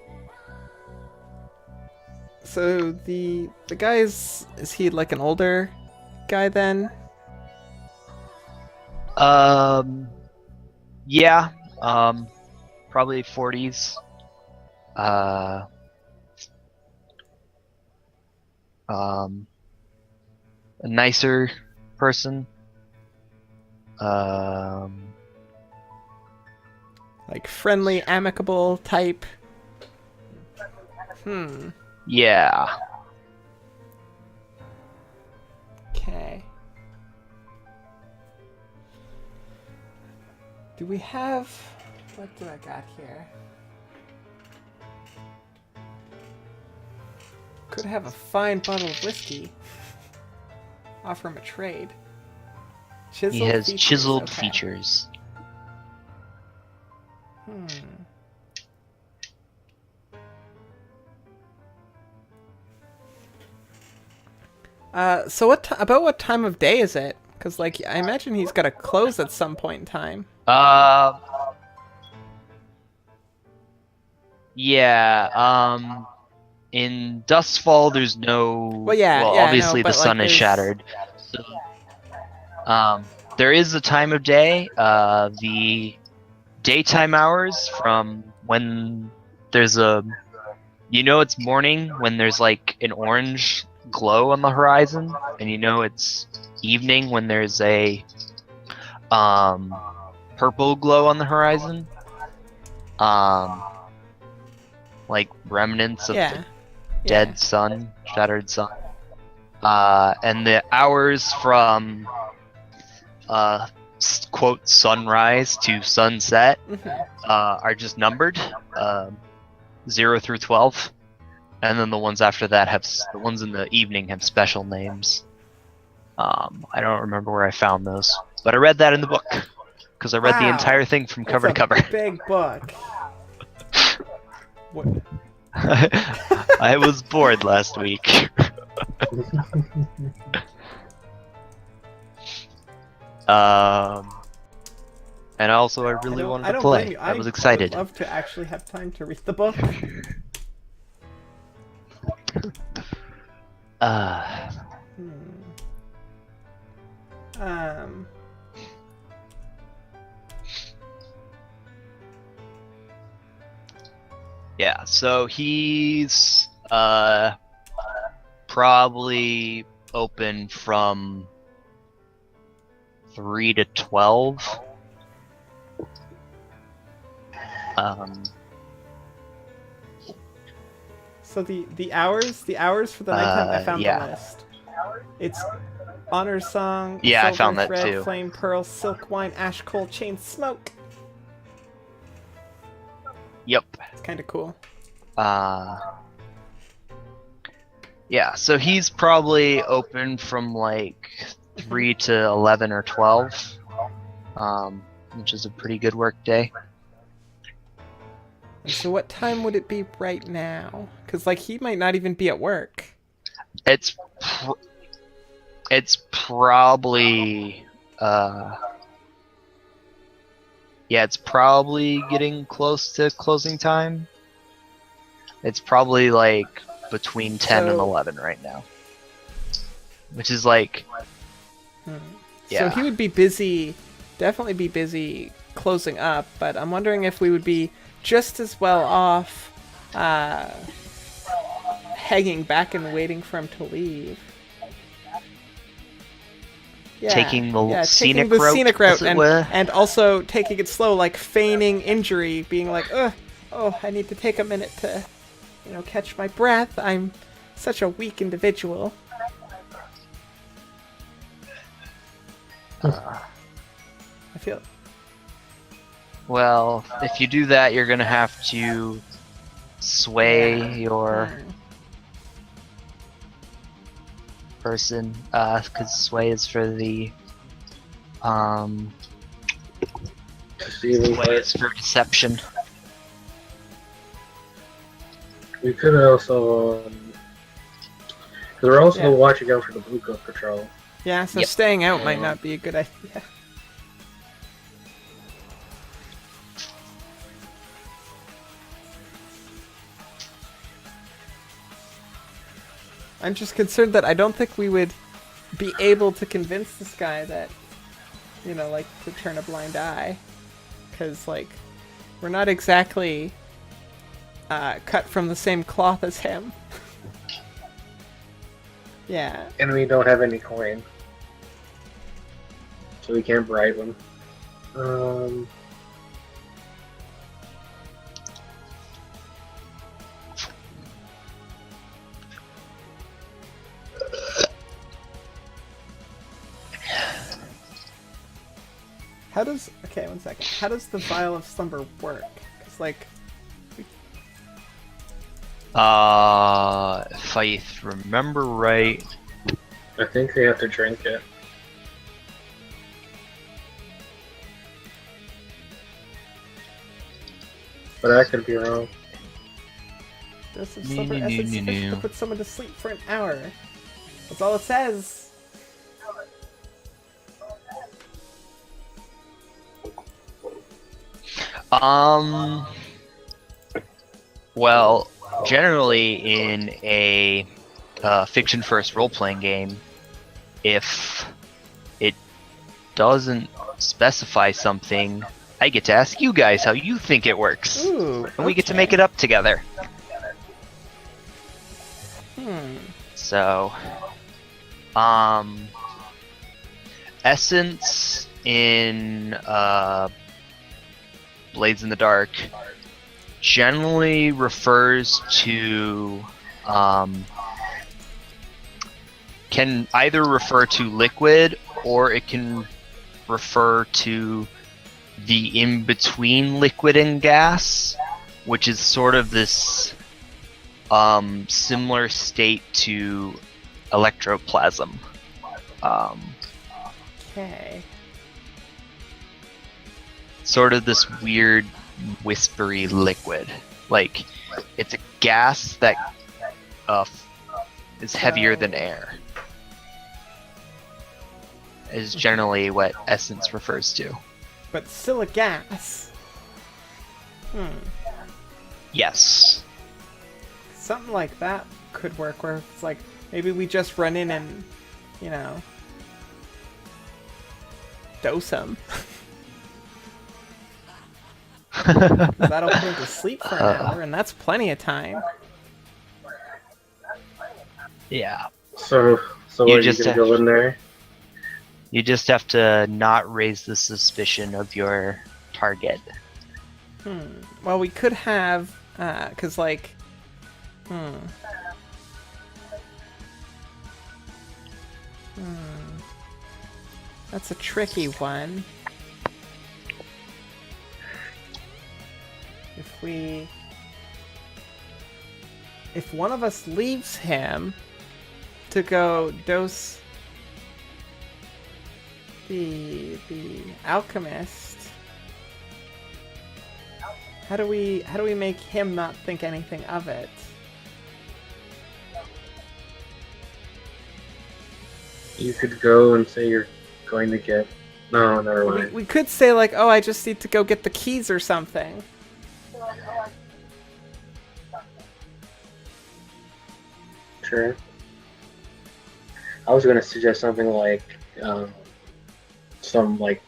the guy is he like an older guy then? Yeah. Probably 40s. A nicer person. Like friendly, amicable type. Yeah. Okay. Do we have... What do I got here? Could have a fine bottle of whiskey. Offer him a trade. Chiseled He has features, chiseled okay. features. So about what time of day is it? Because, like, I imagine he's got to close at some point in time. Yeah, in Dustfall, there's no... Well, yeah, yeah, obviously no, but, the sun like, is shattered. So, there is a time of day. The daytime hours from when there's a... You know it's morning when there's, like, an orange glow on the horizon, and you know it's evening when there's a purple glow on the horizon. Like remnants of the dead sun, shattered sun. And the hours from quote sunrise to sunset are just numbered, 0 through 12. And then the ones after that the ones in the evening have special names. I don't remember where I found those, but I read that in the book because I read the entire thing from cover to cover. Big book. What? I was bored last week. And also I really wanted to play. I was excited. I would love to actually have time to read the book. Yeah, so he's probably open from 3 to 12. So the hours for the nighttime, I found yeah. the list. It's honor song. Yeah, silver I found that thread, too. Flame pearl, silk wine, ash coal, chain smoke. Yep. It's kind of cool. Yeah, so he's probably open from like 3 to 11 or 12, which is a pretty good work day. And so what time would it be right now? Because, like, he might not even be at work. It's probably yeah, it's probably getting close to closing time. It's probably like between 10 and 11 right now, which is like So he would be busy, definitely be busy closing up, but I'm wondering if we would be just as well off hanging back and waiting for him to leave. Yeah, taking the scenic taking the route, scenic route as it were. and also taking it slow, like feigning injury, being like, oh, I need to take a minute to, catch my breath. I'm such a weak individual. I feel... Well, if you do that, you're gonna have to sway your person, because sway is for the sway is for deception. We could also, because we're also watching out for the Blue Coat Patrol. Yeah, so staying out might not be a good idea. I'm just concerned that I don't think we would be able to convince this guy that, you know, like, to turn a blind eye. Because, like, we're not exactly cut from the same cloth as him. Yeah. And we don't have any coin. So we can't bribe him. How does... Okay, one second. How does the Vial of Slumber work? Because, like... If I remember right... I think they have to drink it. But I could be wrong. Dose of Slumber essence sufficient to put someone to sleep for an hour. That's all it says. Well, generally in a fiction first role-playing game, if it doesn't specify something, I get to ask you guys how you think it works. Ooh, and we get to make it up together. So, essence in Blades in the Dark generally refers to can either refer to liquid or it can refer to the in-between liquid and gas, which is sort of this similar state to electroplasm. Okay. Sort of this weird whispery liquid. Like, it's a gas that is heavier than air. Is generally what essence refers to. But still a gas. Yes. Something like that could work, where it's like, maybe we just run in and, you know, dose him. That'll put him to sleep for an hour, and that's plenty of time. Yeah. So You are you just gonna go in there? You just have to not raise the suspicion of your target. Well, we could have, cause like, that's a tricky one. If one of us leaves him to go dose the alchemist, how do we make him not think anything of it? You could go and say you're going to get... No, never mind. We could say like, oh, I just need to go get the keys or something. Sure. I was gonna suggest something like, some like...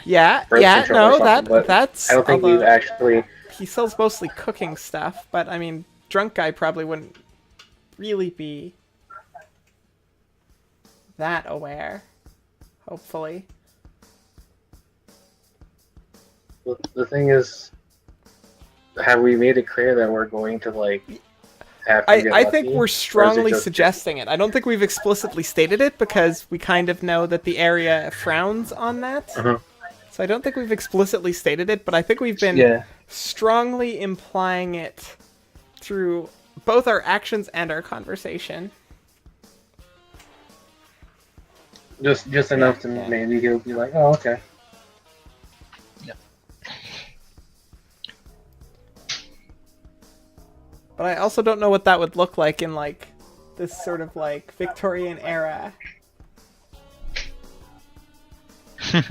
Yeah, birth control or something, but that's... I don't think we've actually... He sells mostly cooking stuff, but I mean, drunk guy probably wouldn't really be that aware. Hopefully. Well, the thing is, have we made it clear that we're going to like have to get I lucky? think Or we're is it strongly just- suggesting it. I don't think we've explicitly stated it because we kind of know that the area frowns on that. Uh-huh. So I don't think we've explicitly stated it, but I think we've been Yeah. strongly implying it through both our actions and our conversation. Just enough to Yeah. maybe he'll be like, oh, okay. But I also don't know what that would look like in like this sort of like Victorian era. You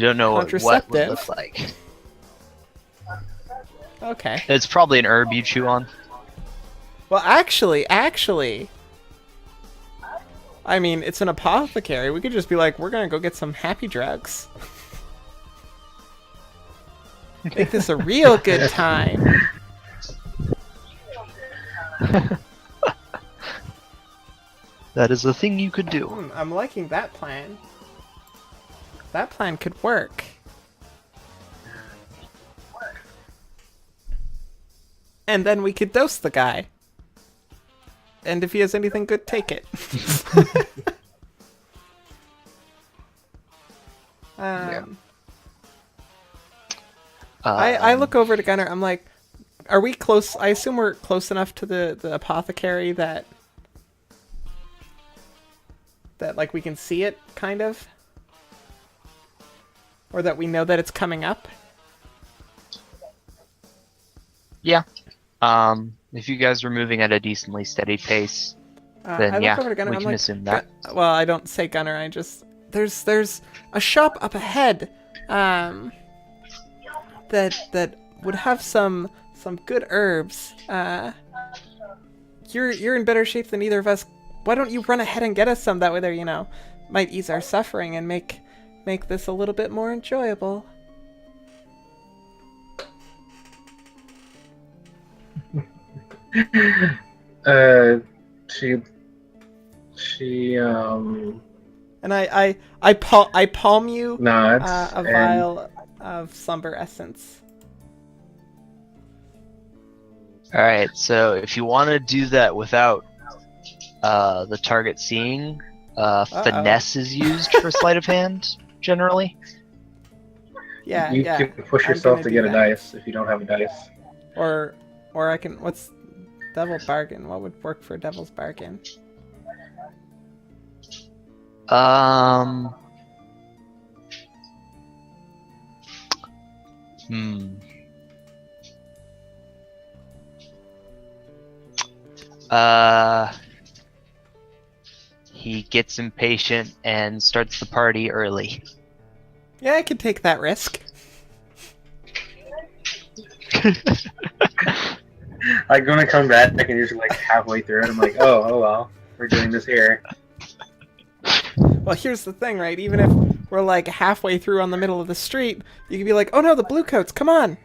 don't know what would Contraceptive. look like. Okay. It's probably an herb you chew on. Well, actually, I mean, it's an apothecary. We could just be like, we're gonna go get some happy drugs. Make this a real good time. That is a thing you could do. I'm liking that plan. That plan could work. And then we could dose the guy. And if he has anything good, take it. Yeah. I look over to Gunnar. I'm like, are we close? I assume we're close enough to the apothecary that like we can see it, kind of, or that we know that it's coming up. Yeah. If you guys are moving at a decently steady pace, then I look yeah, over to Gunnar. we I'm can like, assume that. Well, I don't say Gunnar. I just there's a shop up ahead, that would have some good herbs. You're in better shape than either of us. Why don't you run ahead and get us some? That way, there, might ease our suffering and make this a little bit more enjoyable. She And I palm you nods a and vial of Slumber Essence. Alright, so if you want to do that without the target seeing, finesse is used for sleight of hand, generally. Yeah, you yeah. can push I'm yourself gonna to do get a that. dice if you don't have a dice. Or I can. What's Devil Bargain? What would work for Devil's Bargain? Hmm. He gets impatient and starts the party early. Yeah, I could take that risk. I'm gonna come back and you're just like halfway through it. I'm like, oh well, we're doing this here. Well, here's the thing, right? Even if we're like halfway through on the middle of the street, you could be like, "Oh no, the blue coats! Come on!"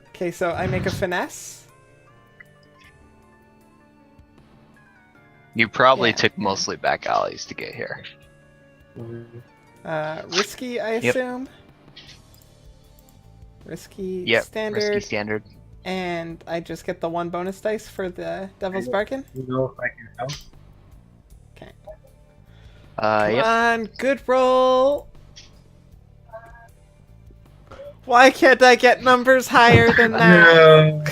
Okay, so I make a finesse. You probably Yeah. took mostly back alleys to get here. Risky, I Yep. assume. Risky Yep, standard, risky standard. and I just get the one bonus dice for the Devil's Bargain. You know if I can help? Okay. Come Yep. on, good roll. Why can't I get numbers higher than that? No.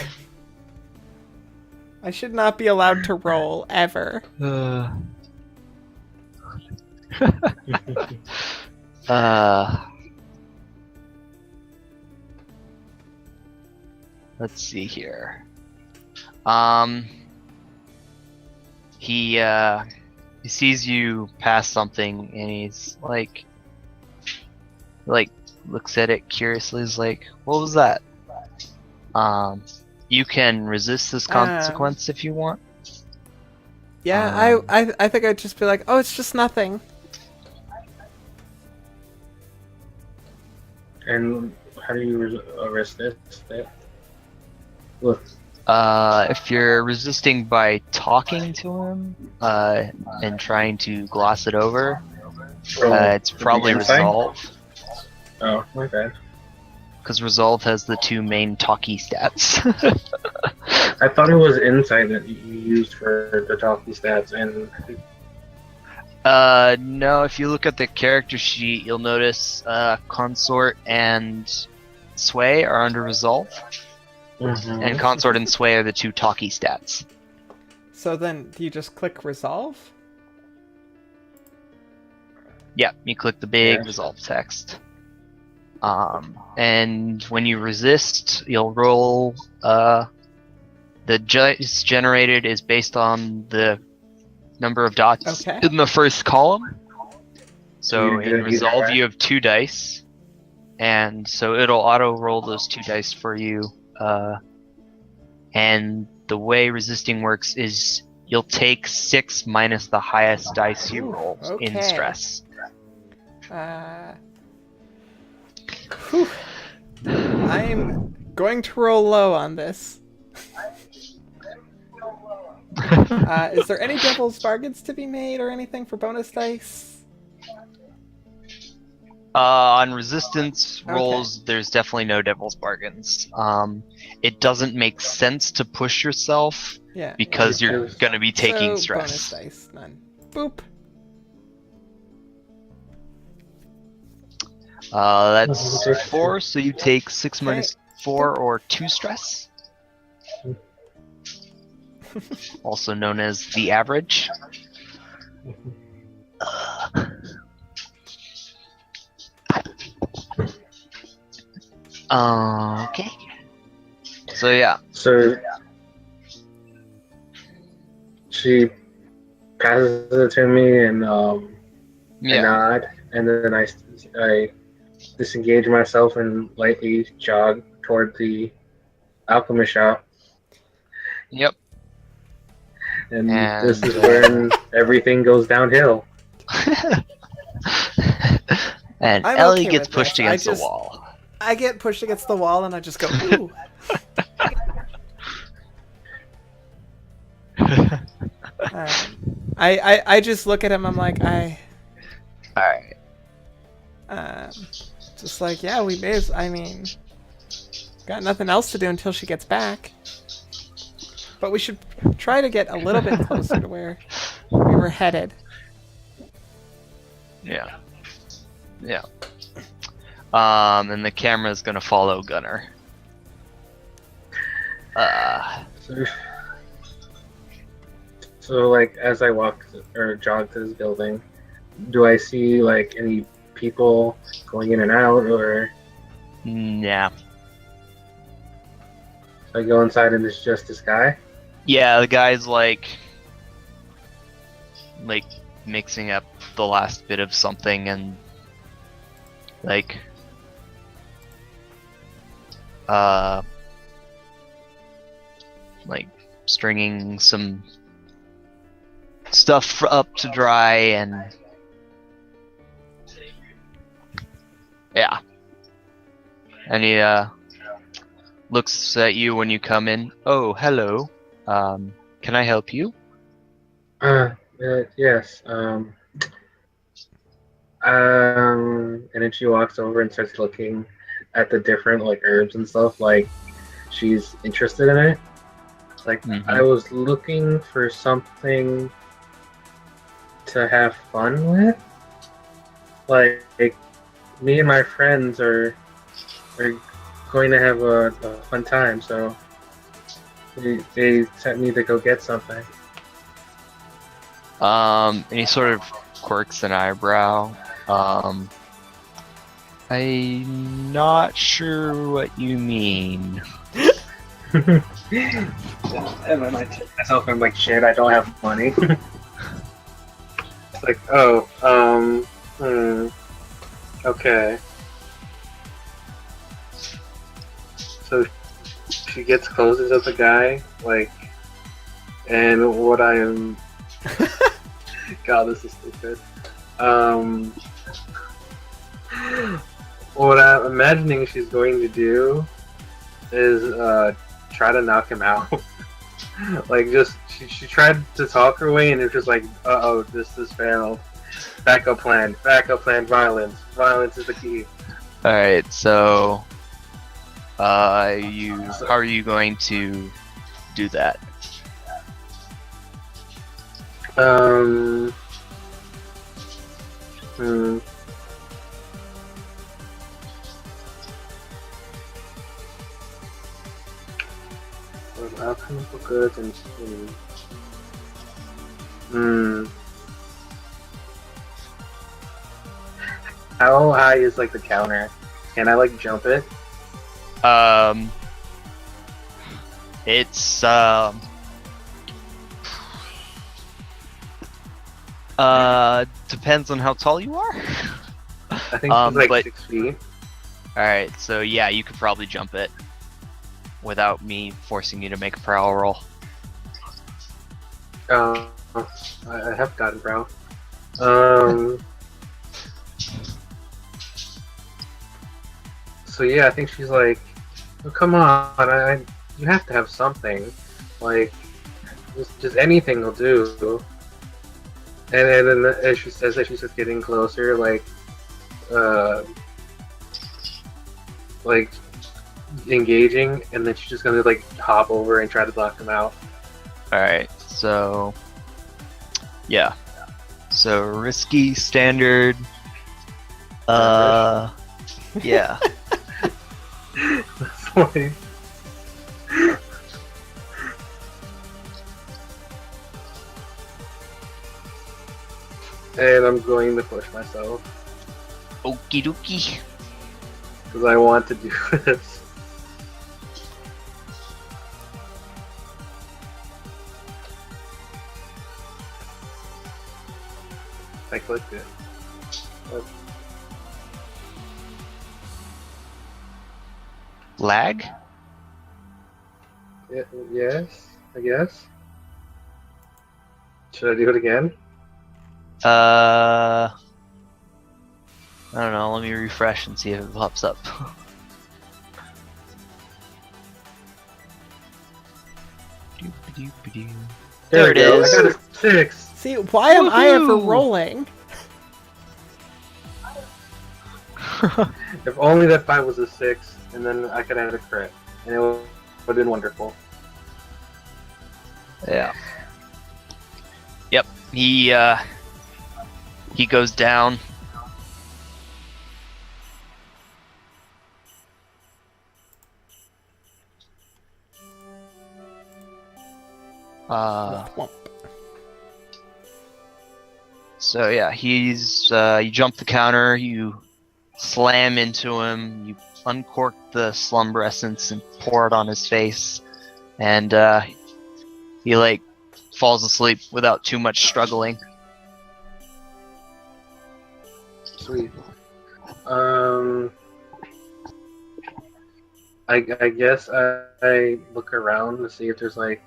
I should not be allowed to roll ever. Let's see here. He sees you pass something and he's like looks at it curiously. He's like, "What was that?" You can resist this consequence if you want. Yeah, I think I'd just be like, oh, it's just nothing. And how do you resist that? Look, If you're resisting by talking to him and trying to gloss it over, it's probably insight? resolve. Oh, my bad. Because Resolve has the two main talkie stats. I thought it was insight that you used for the talkie stats, and No, if you look at the character sheet, you'll notice Consort and Sway are under Resolve, and Consort and Sway are the two talkie stats. So then, do you just click resolve? Yeah, you click the big Yeah. Resolve text. And when you resist, you'll roll. The dice generated is based on the number of dots Okay. in the first column. So You in did either Resolve, way. you have 2 dice, and so it'll auto roll those 2 dice for you. And the way resisting works is you'll take 6 minus the highest dice you roll in okay. stress. Whew. I'm going to roll low on this. Is there any devil's bargains to be made or anything for bonus dice? On resistance rolls, there's definitely no devil's bargains. It doesn't make sense to push yourself because you're going to be taking stress. Bonus dice, none. Boop. That's 4, so you take 6 minus 4 or 2 stress. Also known as the average. Okay. So yeah. So she passes it to me and I nod, and then I disengage myself and lightly jog toward the alchemist shop. Yep. And this is when everything goes downhill. And I'm Ellie okay gets with pushed this. against the wall. I get pushed against the wall and I just go, ooh. I just look at him. I'm like, Alright. just like, yeah, we may as, I mean, got nothing else to do until she gets back. But we should try to get a little bit closer to where we were headed. Yeah. Yeah. And the camera's gonna follow Gunner. So like, as I walk or jog to this building, do I see like any people going in and out, or Yeah. I go inside and it's just this guy? Yeah, the guy's like mixing up the last bit of something and like stringing some stuff up to dry, and yeah, and he looks at you when you come in. Oh, hello. Can I help you? Yes. And then she walks over and starts looking at the different like herbs and stuff. Like, she's interested in it. Like, I was looking for something to have fun with. Like me and my friends are going to have a fun time, so they sent me to go get something. And he sort of quirks an eyebrow. I'm not sure what you mean. And then I tell myself, I'm like, shit, I don't have money. It's like, okay. So she gets closer to the guy, like, and what I am... God, this is stupid. What I'm imagining she's going to do is try to knock him out. Like, just she tried to talk her way, and it's just like, uh-oh, this failed. Backup plan, violence. Violence is the key. Alright, so how are you going to do that? Alchemical goods and How high is like the counter? Can I like jump it? It's depends on how tall you are. I think it's like but 6 feet. Alright, so yeah, you could probably jump it without me forcing you to make a prowl roll. I have gotten brown. So yeah, I think she's like, oh, come on, you have to have something, like just anything will do. And then as she says that, she's just getting closer, like engaging, and then she's just gonna like hop over and try to block him out. Alright, so yeah. So risky standard. Yeah. That's funny. And I'm going to push myself Okie dokie. because I want to do this. I clicked it. But Lag? yes, I guess. Should I do it again? I don't know, let me refresh and see if it pops up. There it we go. is. I got a 6. See, why am I ever Woohoo! rolling? If only that 5 was a 6, and then I could have had a crit, and it would have been wonderful. Yeah. Yep. He goes down. Womp. So yeah, he's you jump the counter, you slam into him, you uncork the slumber essence and pour it on his face, and he like falls asleep without too much struggling. Sweet. I guess I look around to see if there's like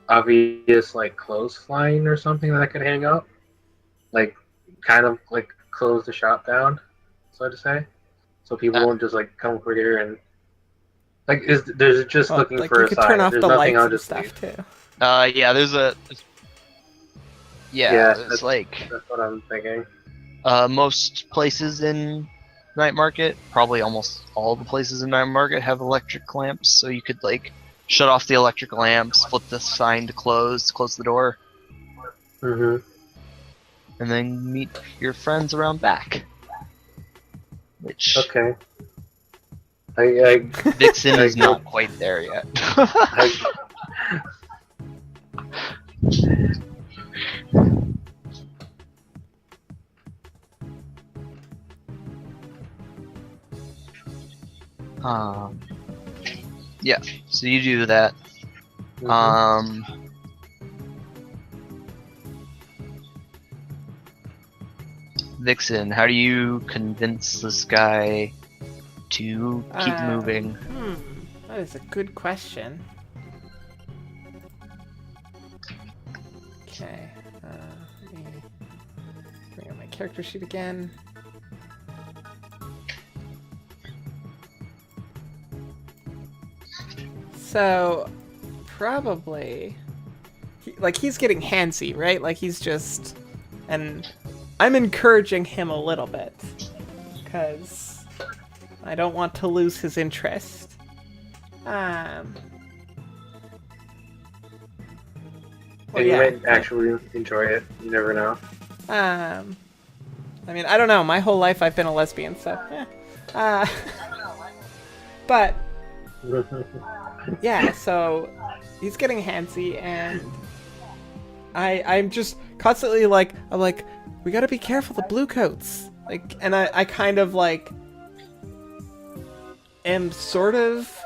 obvious like clothes flying or something that I could hang up, like kind of like close the shop down, so to say, so people won't just like come over here and like there's just Well, looking like for you a could sign. turn off There's the nothing, lights I'll and just stuff leave. too. Yeah, there's a Yeah, it's like That's what I'm thinking. most places in Night Market, probably almost all the places in Night Market have electric lamps, so you could like shut off the electric lamps, flip the sign to close the door, Mm-hmm. and then meet your friends around back. Which Okay. I Vixen I is go- not quite there yet. Yeah, so you do that. Mhm. Vixen, how do you convince this guy to keep moving? That is a good question. Okay, let me bring up my character sheet again. So, probably, he's getting handsy, right? Like he's just, and I'm encouraging him a little bit, because I don't want to lose his interest. Well, And you yeah, might actually enjoy it. You never know. I mean, I don't know. My whole life I've been a lesbian, so. But yeah, so he's getting handsy, and I'm just constantly like, we gotta be careful, the blue coats. Like, and I kind of like am sort of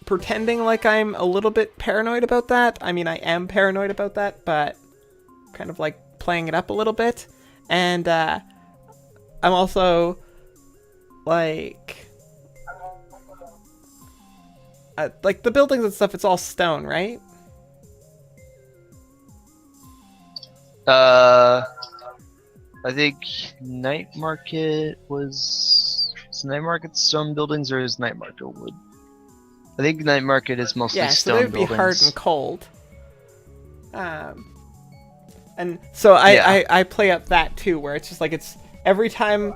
pretending like I'm a little bit paranoid about that. I mean, I am paranoid about that, but kind of like playing it up a little bit. And also like the buildings and stuff. It's all stone, right? I think Night Market was Night Market stone buildings or is Night Market wood? I think Night Market is mostly Yeah, so stone they'd be buildings. hard and cold. And so I play up that too, where it's just like it's every time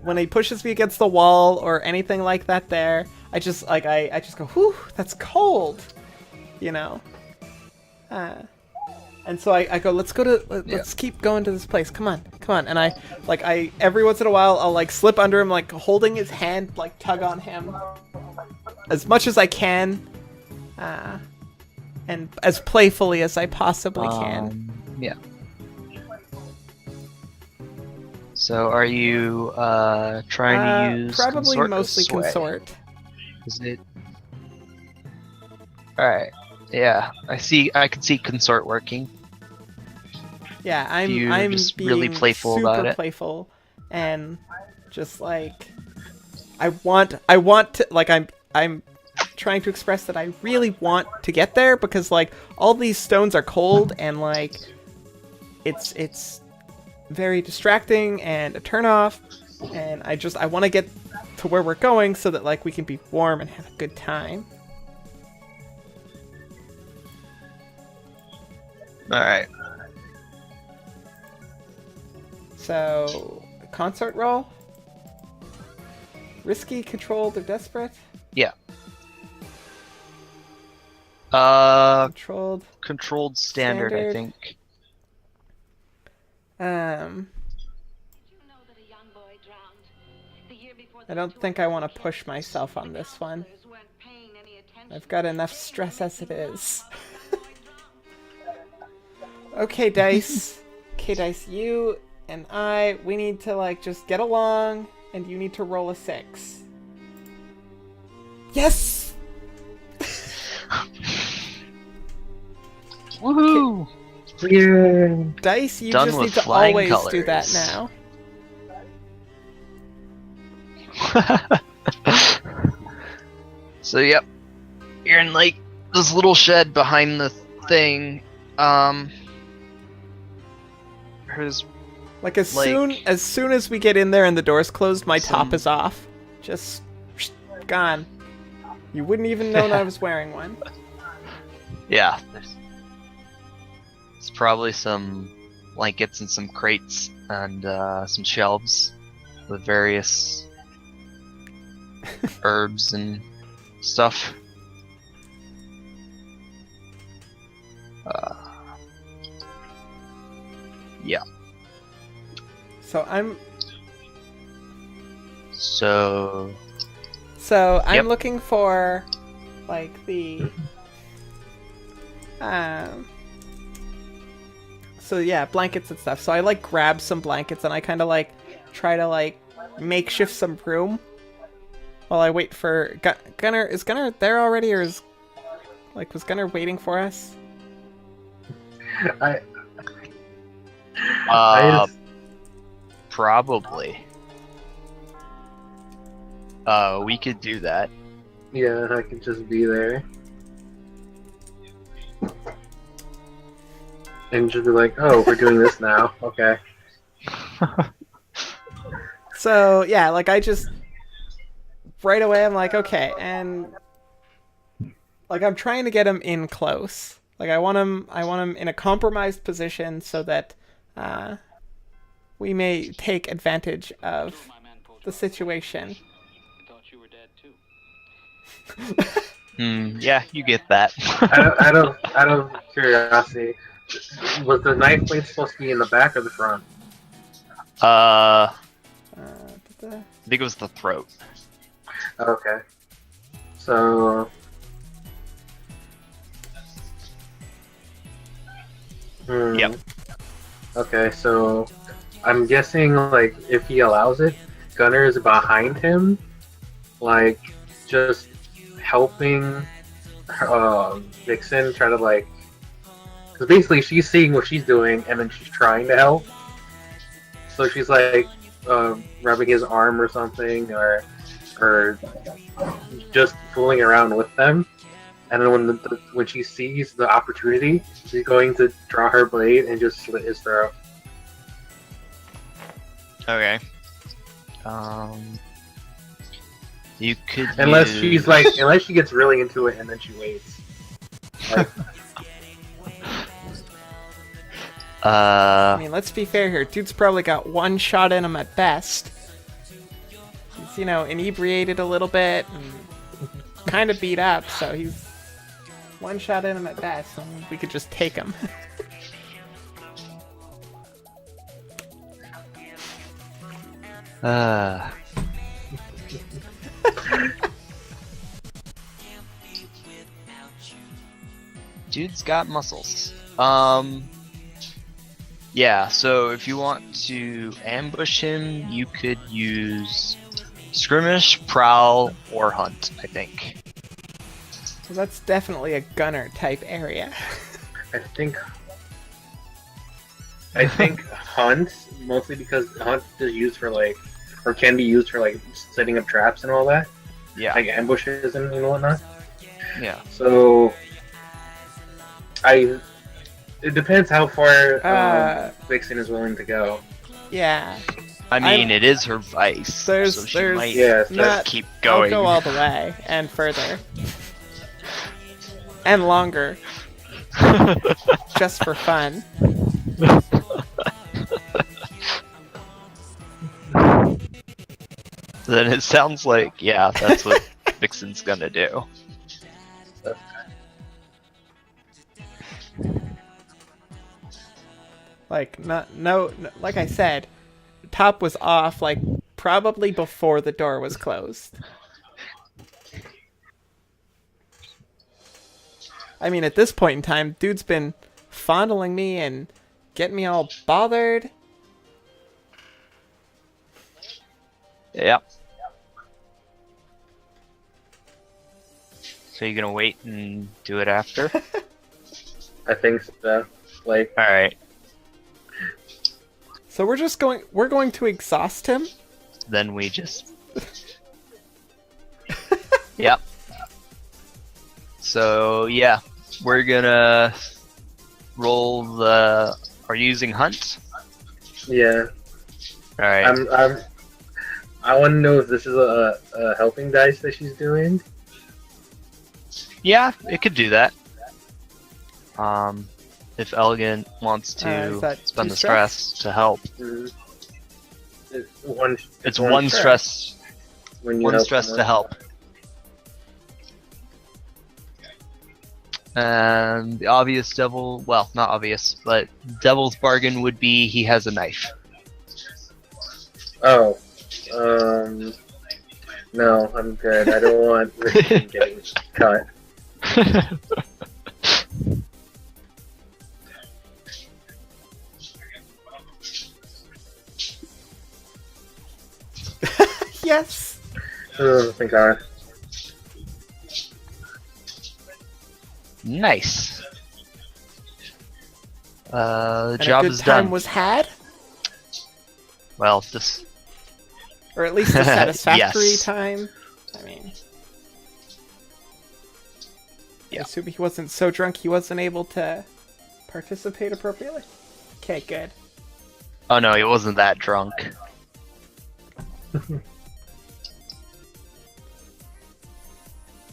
when he pushes me against the wall or anything like that. There, I just go, whew, that's cold, you know. And so I go, let's keep going to this place. Come on. And I every once in a while I'll like slip under him, like holding his hand, like tug on him as much as I can, and as playfully as I possibly can. Yeah. So are you trying to use probably consort or mostly sway? consort. Is it? All right. Yeah, I can see consort working. Yeah, You're I'm just being really playful super about it. playful, and just like I want to, like I'm trying to express that I really want to get there, because like all these stones are cold and like it's very distracting and a turnoff, and I want to get to where we're going so that like we can be warm and have a good time. All right. So, consort roll? Risky, controlled, or desperate? Yeah. Controlled. Controlled standard, I think. I don't think I want to push myself on this one. I've got enough stress as it is. Okay, Dice. Okay, Dice, you and we need to, like, just get along, and you need to roll a 6. Yes! Woohoo! Yeah. Dice, you Done just with need to flying always do that colors. now. So, yep. You're in, like, this little shed behind the thing. There's Like, as like- soon as we get in there and the door's closed, my top Some- is off. Just gone. You wouldn't even know I was wearing one. Yeah, there's probably some blankets and some crates and some shelves with various herbs and stuff. Yeah. So I'm Yep. looking for, like, the so yeah, blankets and stuff. So I like grab some blankets and I kind of like try to like makeshift some room while I wait for Gunnar. Is Gunnar there already, or was Gunnar waiting for us? I just- Probably. We could do that. yeah, I could just be there. And just be like, oh, we're doing this now. Okay. So yeah, like I just right away I'm like, okay, and like I'm trying to get him in close. Like I want him in a compromised position so that we may take advantage of the situation. Yeah, you get that. out of curiosity, was the knife blade supposed to be in the back or the front? I think it was the throat. Okay. So. Yep. Okay, so I'm guessing, like, if he allows it, Gunnar is behind him, like, just helping Vixen try to, like, because basically she's seeing what she's doing and then she's trying to help. So she's like rubbing his arm or something, or just fooling around with them. And then when she sees the opportunity, she's going to draw her blade and just slit his throat. Okay. You could Unless use... unless she gets really into it and then she waits. Like, I mean, let's be fair here. Dude's probably got one shot in him at best. He's, inebriated a little bit and kind of beat up, so he's one shot in him at best. And we could just take him. Dude's got muscles. Yeah, so if you want to ambush him, you could use skirmish, prowl, or hunt, I think. So that's definitely a gunner type area. I think hunt, mostly because hunt is used for or can be used for setting up traps and all that. Yeah. Like ambushes and whatnot. Yeah. So it depends how far Vixen is willing to go. Yeah. I mean, it is her vice, so she might Yeah, keep going. I'll go all the way and further. And longer. Just for fun. Then it sounds like, yeah, that's what Vixen's gonna do. Like, no, like I said, top was off, probably before the door was closed. I mean, at this point in time, dude's been fondling me and getting me all bothered. Yeah. So you're gonna wait and do it after? I think so. Alright. So we're going to exhaust him? Then we just... Yep. So, yeah. We're gonna roll the... Are you using hunt? Yeah. Alright. I want to know if this is a helping dice that she's doing. Yeah, it could do that. If Elegant wants Is to that spend two the stress to help. It's one stress. When you One help stress someone. to help. And the obvious devil, well, not obvious, but devil's bargain would be he has a knife. Oh. No, I'm good. I don't want Richard getting cut. Yes! Oh, thank God. Nice. The And job a good is time done. was had? Well, this... Or at least a satisfactory Yes. time? I mean... Yeah. I assume he wasn't so drunk he wasn't able to participate appropriately? Okay, good. Oh no, he wasn't that drunk.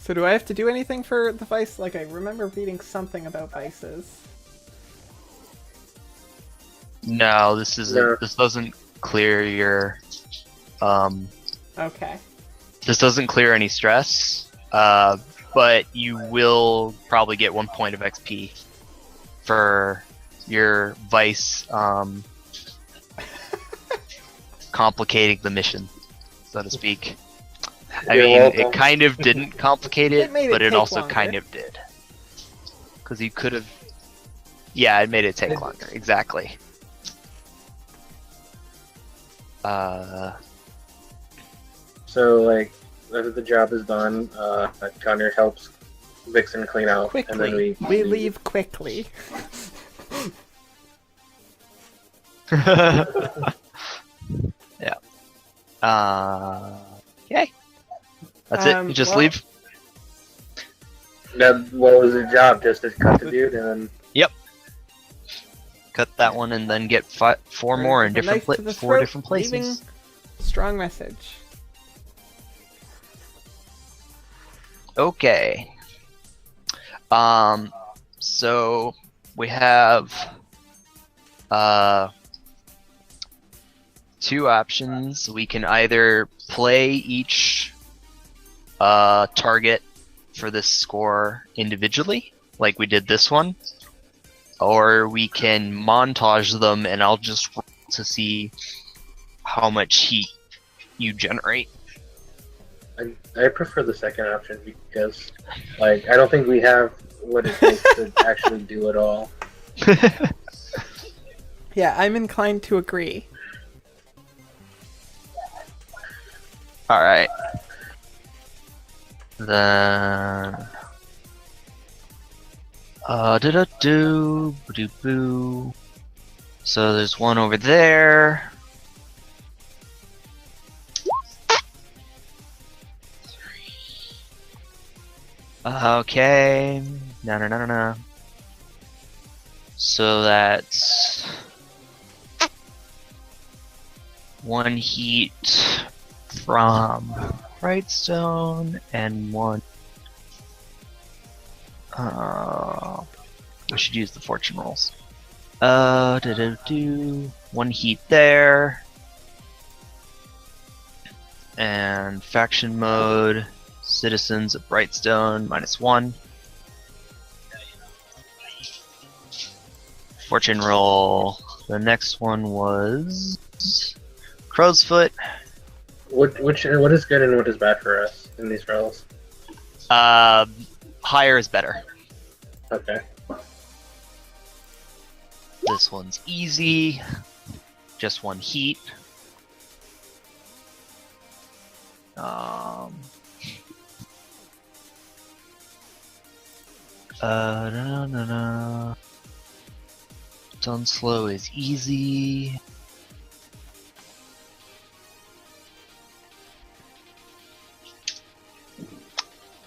So do I have to do anything for the vice? Like, I remember reading something about vices. No, this isn't. No. This doesn't clear your. Okay. This doesn't clear any stress. But you will probably get 1 point of XP for your vice. Complicating the mission, so to speak. I You're mean, welcome. it kind of didn't complicate it, It made it but it take also longer. kind of did. Because you could have... Yeah, it made it take longer, exactly. So, after the job is done, Connor helps Vixen clean out, and then Quickly. we leave quickly. Yeah. Okay. That's it. You just well- leave. That what was the job? Just to cut the dude and Cut that one and then get four more in With a different knife to the four throat, different places. leaving strong message. Okay. So we have two options. We can either play each target for this score individually, like we did this one, or we can montage them and I'll just roll to see how much heat you generate. I prefer the second option because, like, I don't think we have what it takes to actually do it all. Yeah, I'm inclined to agree. Alright. Then boo. So there's one over there. Okay. No. So that's one heat from Brightstone and one. We should use the fortune rolls. One heat there. And faction mode, citizens of Brightstone, -1. Fortune roll. The next one was Crow's Foot. What is good and what is bad for us in these rolls? Higher is better. Okay. This one's easy. Just one heat. No. Done slow is easy.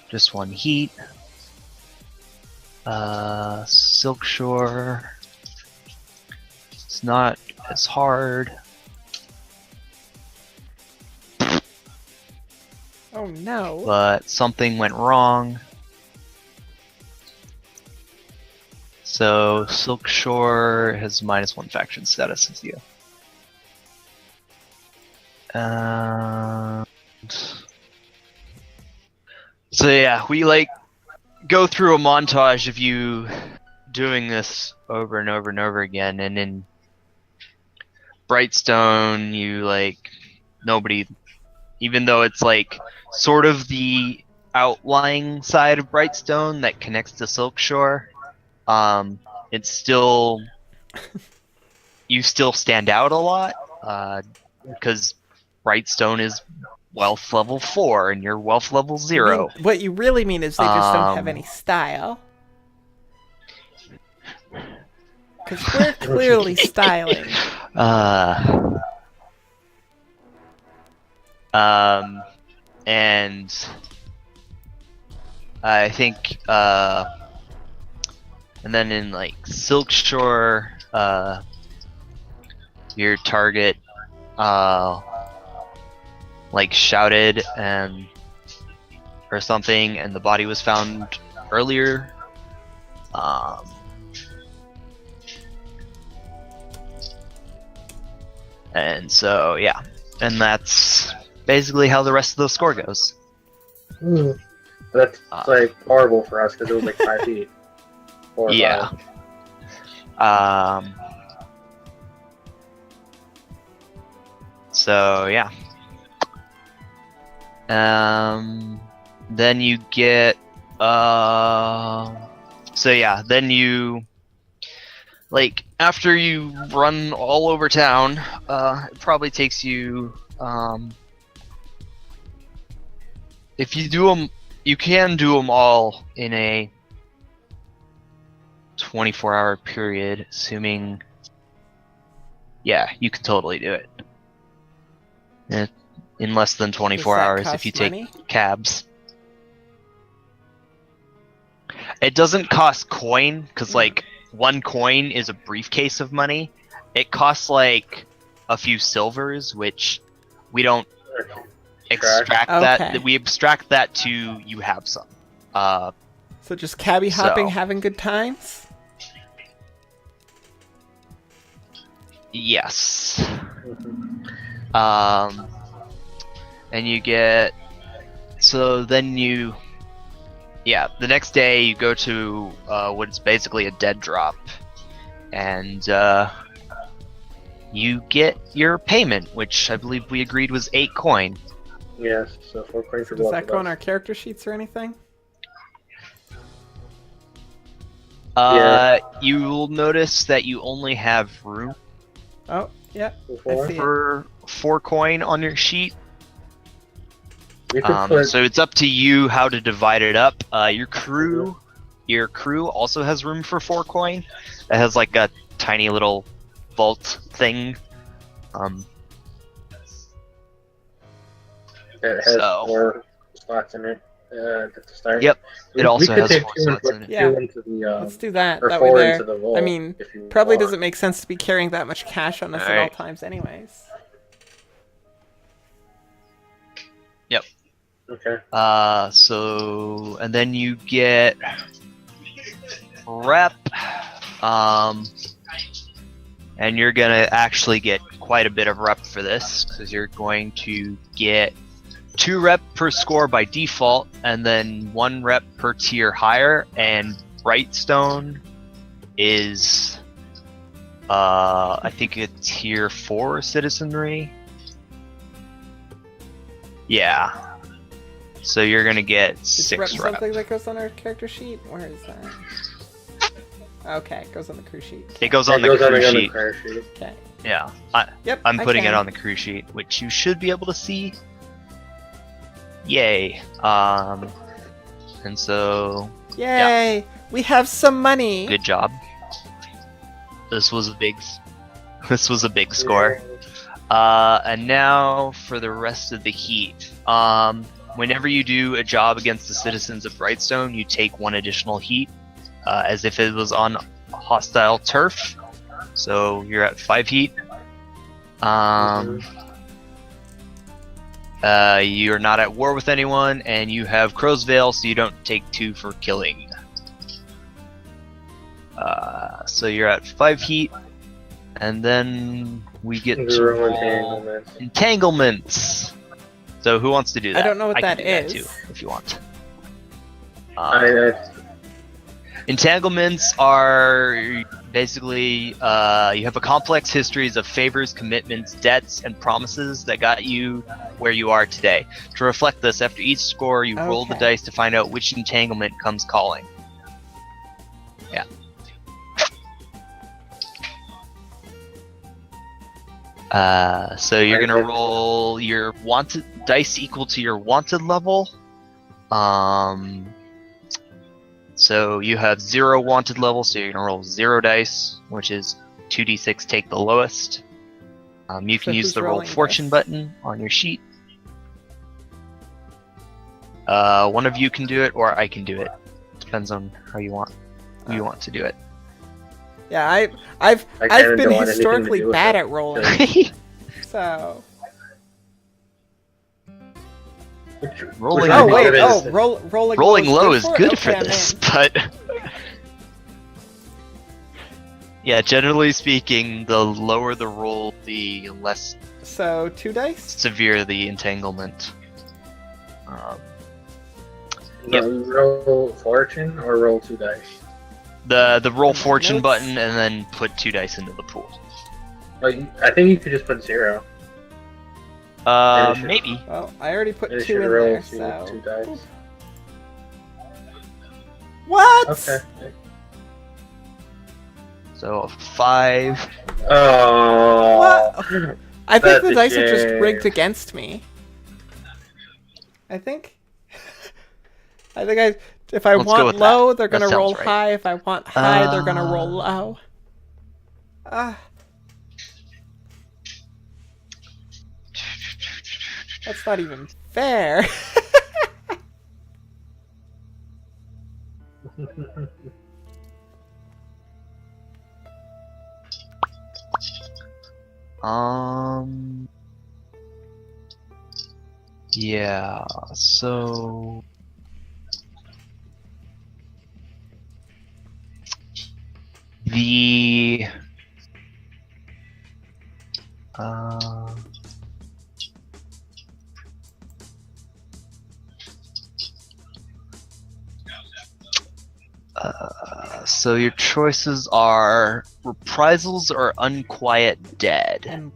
Just one heat. Silkshore. It's not as hard. Oh no. But something went wrong. So Silkshore has -1 faction status as you. So yeah, we like go through a montage of you doing this over and over and over again, and in Brightstone, you like nobody, even though it's like sort of the outlying side of Brightstone that connects to Silkshore, it's still you still stand out a lot because Brightstone is wealth level 4 and you're wealth level 0. What you really mean is they just don't have any style. Because we're clearly styling. And I think, and then in like Silkshore, your target, like shouted and or something, and the body was found earlier. And so yeah, and that's basically how the rest of the score goes. That's like horrible for us because it was like 5 feet. 4 or Yeah. 5. So yeah. Then you get so yeah, then you like after you run all over town, it probably takes you if you do them, you can do them all in a 24-hour period, assuming yeah, you can totally do it. in less than 24 Does that hours cost if you take money? cabs. It doesn't cost coin, because, like, 1 coin is a briefcase of money. It costs, like, a few silvers, which we don't extract that. Okay. We abstract that to you have some. So just cabbie hopping, So- having good times? Yes. Mhm. And you get... So then you... Yeah, the next day you go to what's basically a dead drop. And you get your payment, which I believe we agreed was 8 coin. Yes, so 4 coins for Does both that of go on us. our character sheets or anything? You'll notice that you only have room Oh, yeah. Four? I see it. for 4 coin on your sheet. You could put So it's up to you how to divide it up. Your crew also has room for 4 coin. It has like a tiny little vault thing. it has so- 4 slots in it at the start. Yep, We- it also we has could take 4 two and slots put in it. Yeah. 2 into the Let's do that. or That way 4 there. into the vault. I mean, if you probably want. doesn't make sense to be carrying that much cash on us at all Alright. times anyways. Okay. So and then you get rep, and you're gonna actually get quite a bit of rep for this because you're going to get 2 rep per score by default, and then 1 rep per tier higher. And Brightstone is, I think a tier 4 citizenry. Yeah. So you're gonna get Is 6 rep rep. something that goes on our character sheet? Where is that? Okay, it goes on the crew sheet. It goes on It the goes on crew the sheet. card sheet. Okay. Yeah, Yep. I'm I putting it can. on the crew sheet, which you should be able to see. Yay. And so Yay! We have some money. good job. This was a big score. And now for the rest of the heat. Whenever you do a job against the citizens of Brightstone, you take 1 additional heat, as if it was on hostile turf. So you're at 5 heat. You're not at war with anyone, and you have Crow's Veil, so you don't take 2 for killing. So you're at 5 heat, and then we get to Zero roll entanglements. entanglements. So who wants to do that? I don't know what can that do is. That too, if you want. I Entanglements are basically you have a complex histories of favors, commitments, debts, and promises that got you where you are today. To reflect this, after each score, you roll the Okay. dice to find out which entanglement comes calling. Yeah. So you're gonna roll your wanted dice equal to your wanted level. So you have 0 wanted level, so you're gonna roll 0 dice, which is 2d6. Take the lowest. You can So use who's the roll rolling fortune this? button on your sheet. One of you can do it, or I can do it. Depends on how you want. You want to do it. Yeah, I've I kinda been don't want anything to historically do with bad it. at rolling, so. Rolling Oh Which wait, one is oh, it? rolling Rolling low is for it? good Okay, for I'm this, in. but yeah, generally speaking, the lower the roll, the less So 2 dice. severe the entanglement. No, roll fortune or roll 2 dice. The roll And my fortune notes. button and then put 2 dice into the pool. I think you could just put 0. Maybe. Well, I already put And it 2 should in roll there, 2 so. dice. What? Okay. So a 5. Oh. What? I think That's the a dice are just shame. rigged against me. I think. If I Let's go want with that. low, they're That gonna sounds roll right. high. If I want high, they're gonna roll low. That's not even fair. Yeah, so the so your choices are reprisals or unquiet dead. And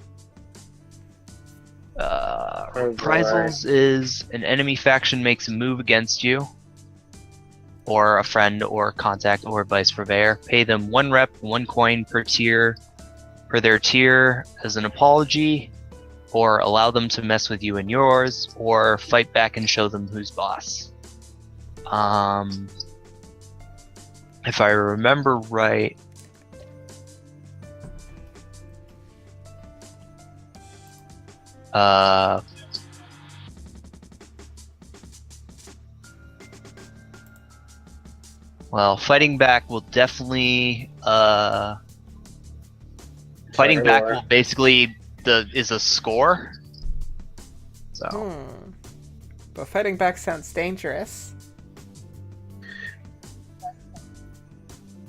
Reprisals is an enemy faction makes a move against you, or a friend, or contact, or vice versa. Pay them 1 rep, 1 coin per their tier as an apology, or allow them to mess with you and yours, or fight back and show them who's boss. If I remember right, well, fighting back will definitely fighting back will basically is a score. So But fighting back sounds dangerous.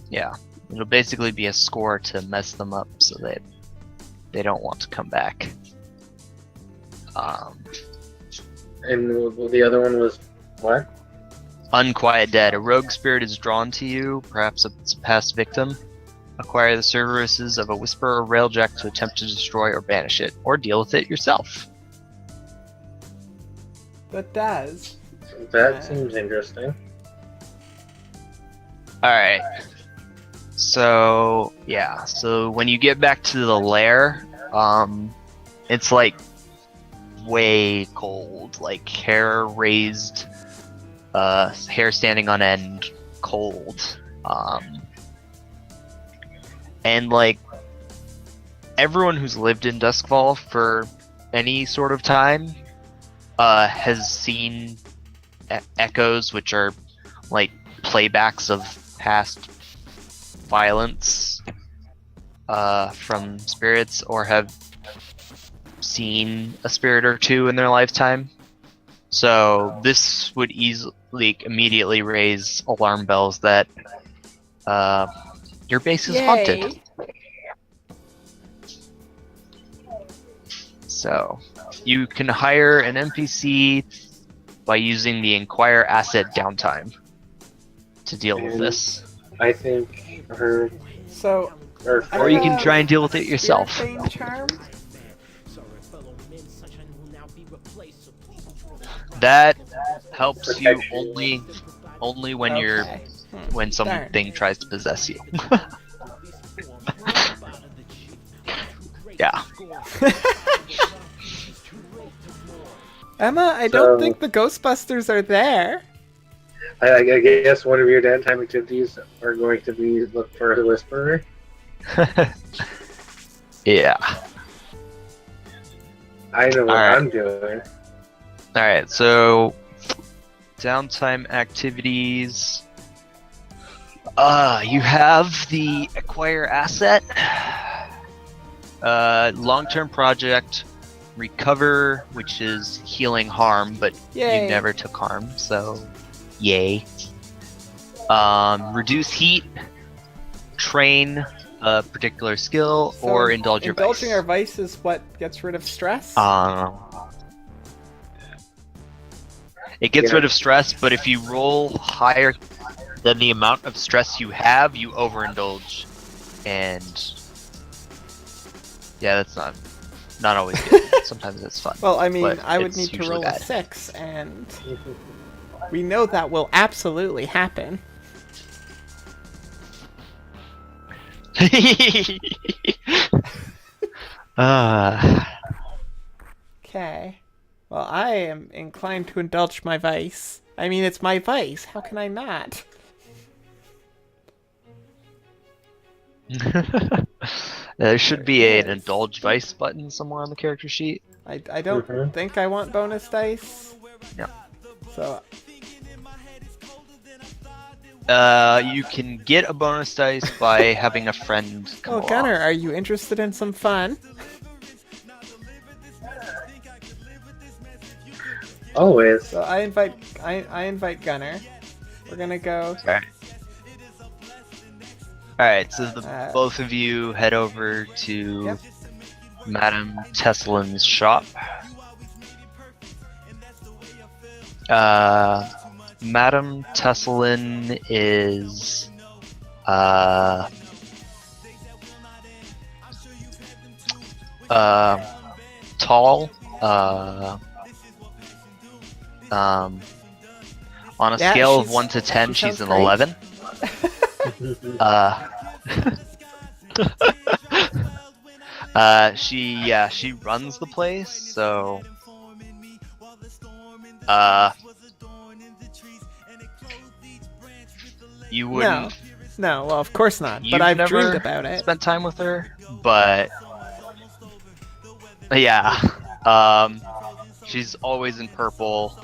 yeah, it'll basically be a score to mess them up so that they don't want to come back. And the other one was what? Unquiet Dead. A rogue spirit is drawn to you, perhaps it's a past victim. Acquire the services of a Whisperer or Railjack to attempt to destroy or banish it, or deal with it yourself. That does. That seems interesting. Alright. So, yeah. So when you get back to the lair, it's like way cold. Like hair raised, hair standing on end, cold. And like everyone who's lived in Duskfall for any sort of time has seen echoes, which are like playbacks of past violence from spirits, or have seen a spirit or two in their lifetime. So this would easily immediately raise alarm bells that your base is haunted. So you can hire an NPC by using the Inquire asset downtime to deal with this. I think her. So, Or you can try and deal with it yourself. Spirit Bane charm? That helps you only when you're Okay. when Darn. something tries to possess you. Yeah. Emma, I don't think the Ghostbusters are there. I guess one of your downtime activities are going to be look for a Whisperer. Yeah. I know what Alright. I'm doing. Alright, so downtime activities. You have the acquire asset. Long-term project, recover, which is healing harm, but Yay. you never took harm, so yay. Reduce heat, train a particular skill, So or indulge your vice. Indulging our vice is what gets rid of stress? It gets Yeah. rid of stress, but if you roll higher than the amount of stress you have, you overindulge. And yeah, that's not always good. Sometimes it's fun. Well, I mean, but I would it's need to usually roll bad. a 6, and we know that will absolutely happen. Okay. Well, I am inclined to indulge my vice. I mean, it's my vice. How can I not? There should be There it an is. indulge vice button somewhere on the character sheet. I don't think I want bonus dice. No. So You can get a bonus dice by having a friend come well, along. Gunner, are you interested in some fun? Always. So I invite Gunner. We're gonna go. Alright, so both of you head over to Yep. Madame Tesselin's shop. Madame Tesselin is tall, on a Yeah, scale of she's- 1 to 10, she she's sounds an great. 11. She runs the place, so you wouldn't No, well, of course not. You've But I've never dreamed about it. spent time with her, but yeah, she's always in purple.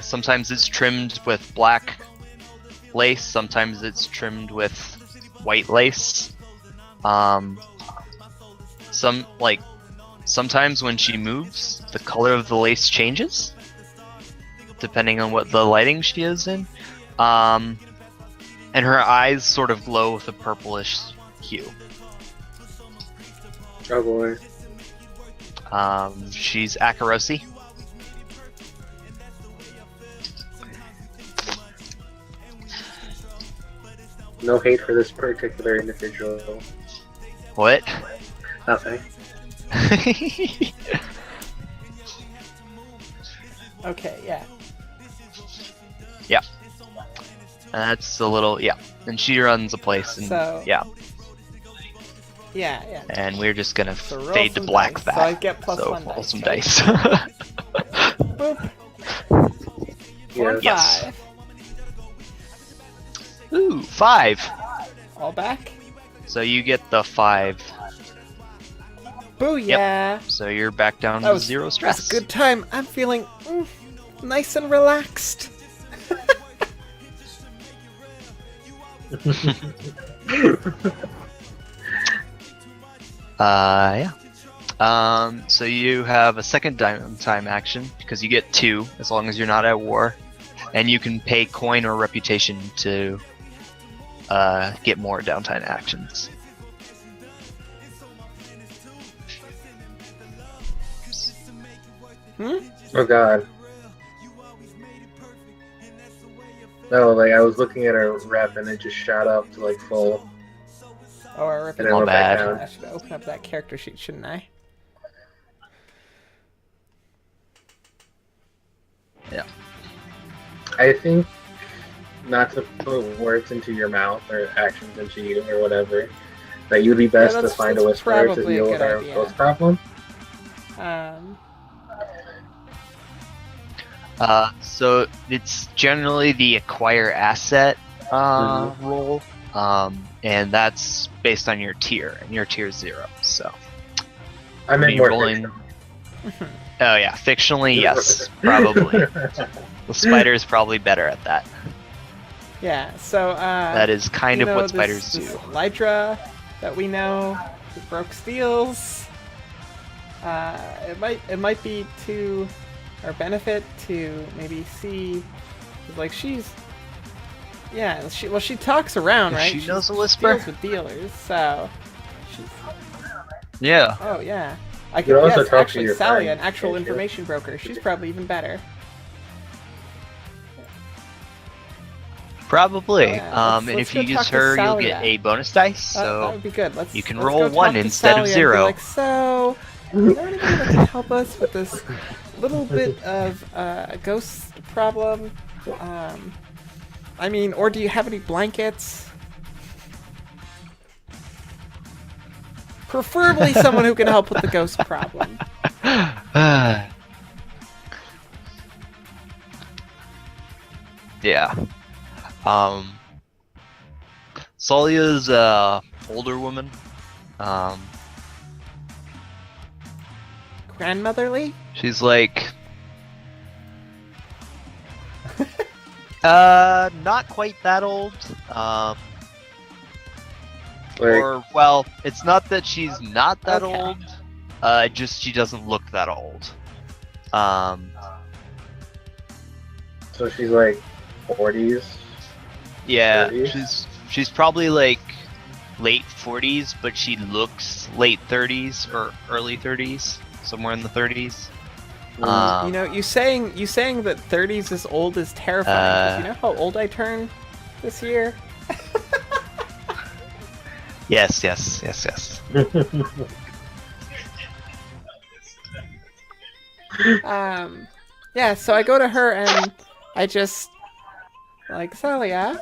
Sometimes it's trimmed with black lace. Sometimes it's trimmed with white lace. Sometimes when she moves, the color of the lace changes, depending on what the lighting she is in. And her eyes sort of glow with a purplish hue. Oh boy. She's Akarosi. No hate for this particular individual. What? Nothing. Okay, yeah. Yeah. That's a little, yeah. And she runs a place, and So- yeah. Yeah, yeah. And we're just gonna So roll fade to some black dice. that. So I get plus So one roll dice, some right? dice. Boop. 4 and Yes. 5. Ooh, 5. All back. So you get the 5. Booyah. So you're back down That to was 0 stress. That's a good time. I'm feeling nice and relaxed. Yeah. So you have a second downtime action because you get 2 as long as you're not at war, and you can pay coin or reputation to get more downtime actions. Oh god. No, like I was looking at our rep and it just shot up to like full. Oh, I rip And it. then Not went back bad. down. I should open up that character sheet, shouldn't I? I think not to put words into your mouth or actions into you or whatever, that you'd be best to that's- find a that's whisperer to probably a deal with good our idea. ghost problem. So it's generally the acquire asset roll, and that's based on your tier, and your tier is 0. So, I meant Be more rolling- fiction. oh yeah, fictionally, yes, probably. The spider is probably better at that. Yeah. So That is kind you of know, what spiders this do. Lydra that we know who broke steels. It might be to our benefit to maybe see, like she talks around, right? She knows a Deals whisper. with dealers, so she's. Yeah. Oh yeah. I You could also yes, talk to actually your Sally, friend, an actual can't you? information broker. She's probably even better. Probably. Yeah, And let's if you go use talk to her, you'll Sally get then. a bonus dice. That So would be good. Let's you can let's roll go talk 1 to instead of Sally and be 0. Like, so, is there anybody that can help us with this little bit of ghost problem? I mean, or do you have any blankets? Preferably someone who can help with the ghost problem. Yeah. Solia's a older woman. grandmotherly? She's like, not quite that old. Or, well, it's not that she's not that Okay. old. Just she doesn't look that old. So she's like 40s. Yeah, 30s? she's probably like late 40s, but she looks late 30s or early 30s, somewhere in the 30s. Mm. You know, you saying that 30s is old is terrifying. 'Cause you know how old I turn this year? Yes. Yeah, so I go to her and I just like, Zalia,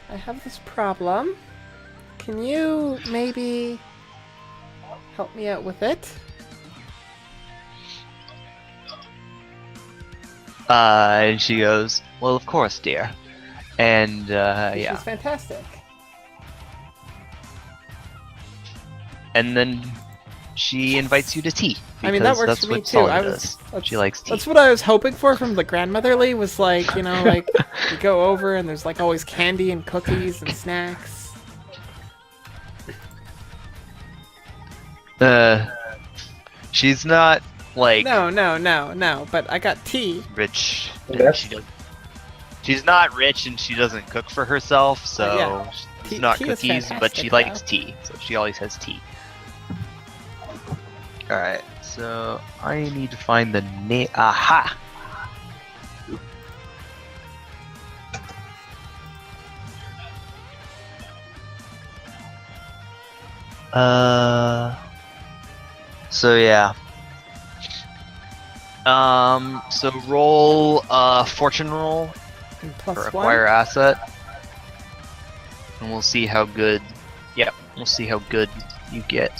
I have this problem. Can you maybe help me out with it? And she goes, "Well, of course, dear." And yeah, She's fantastic. and then she invites you to tea. I mean, that because works that's for me what too. Talia does. She likes tea. That's what I was hoping for from the grandmotherly, was like, you know, like, you go over and there's like always candy and cookies and snacks. She's not like No, but I got tea. rich. That's- She's not rich and she doesn't cook for herself, so Yeah. she's Tea- not tea is cookies, but she fantastic, likes though. tea, so she always has tea. Alright, so I need to find the name. Aha! So yeah. So roll fortune roll And for plus acquire one. asset. And we'll see how good, yep, we'll see how good you get.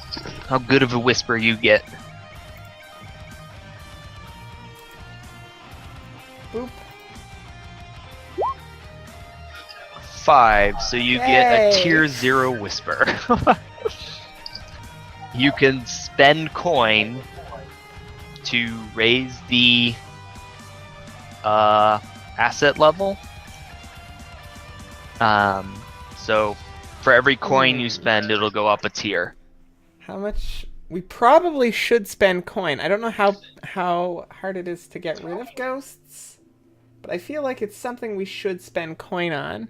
How good of a whisper you get. Boop. 5, so you get a Yay. tier 0 whisper. You can spend coin to raise the asset level. So for every coin you spend, it'll go up a tier. How much? We probably should spend coin. I don't know how hard it is to get rid of ghosts, but I feel like it's something we should spend coin on.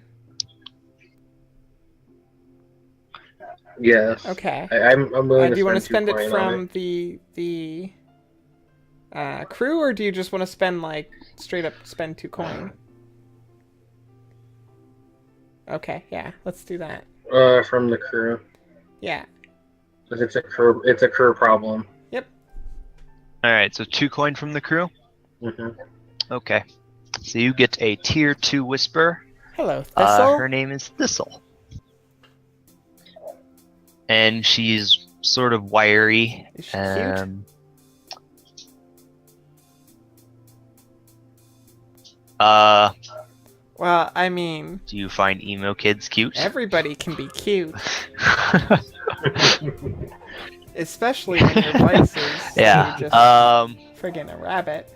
Yes. Okay. I'm willing Do to you want to spend spend 2 it coin on from the crew, or do you just want to spend like straight up spend 2 coin? Okay, yeah, let's do that. From the crew. Yeah. 'Cause it's a crew problem. Alright, so 2 coin from the crew? Hmm. Okay. So you get a tier 2 whisper. Hello, Thistle. Her name is Thistle. And she's sort of wiry. Is she cute? Well, I mean, Do you find emo kids cute? everybody can be cute, especially when your vice is Yeah. just friggin' a rabbit.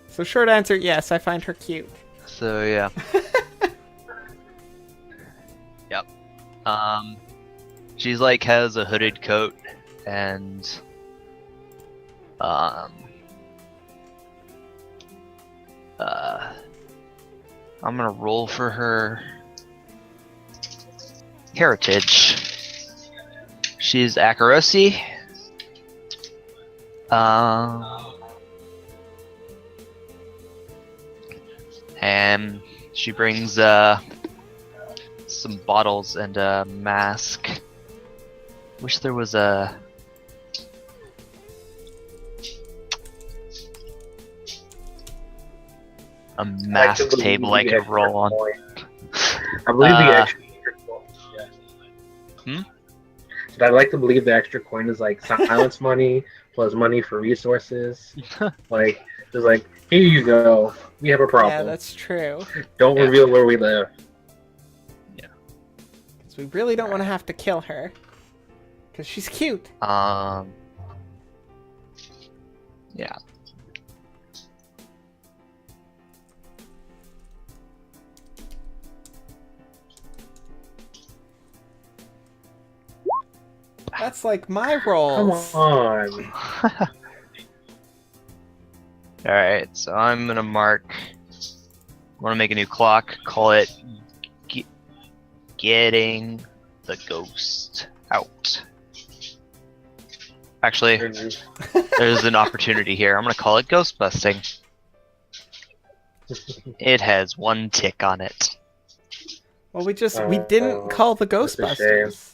So short answer, yes, I find her cute. So yeah. Yep. She's like has a hooded coat and I'm gonna roll for her heritage. She's Akarosi. And she brings some bottles and a mask. Wish there was a mask table I could roll on. I believe the extra coin. Hmm? But I'd like to believe the extra coin is like silence money plus money for resources. Like, just like, here you go. We have a problem. Yeah, that's true. Don't Yeah. reveal where we live. So we really don't want to have to kill her. Because she's cute. Yeah. That's like my Come rolls. on. Alright, so I'm gonna mark. I want to make a new clock. Call it Getting the Ghost Out. Actually, there's an opportunity here. I'm gonna call it Ghost Busting. It has 1 tick on it. Well, we didn't call the that's a shame. Ghostbusters.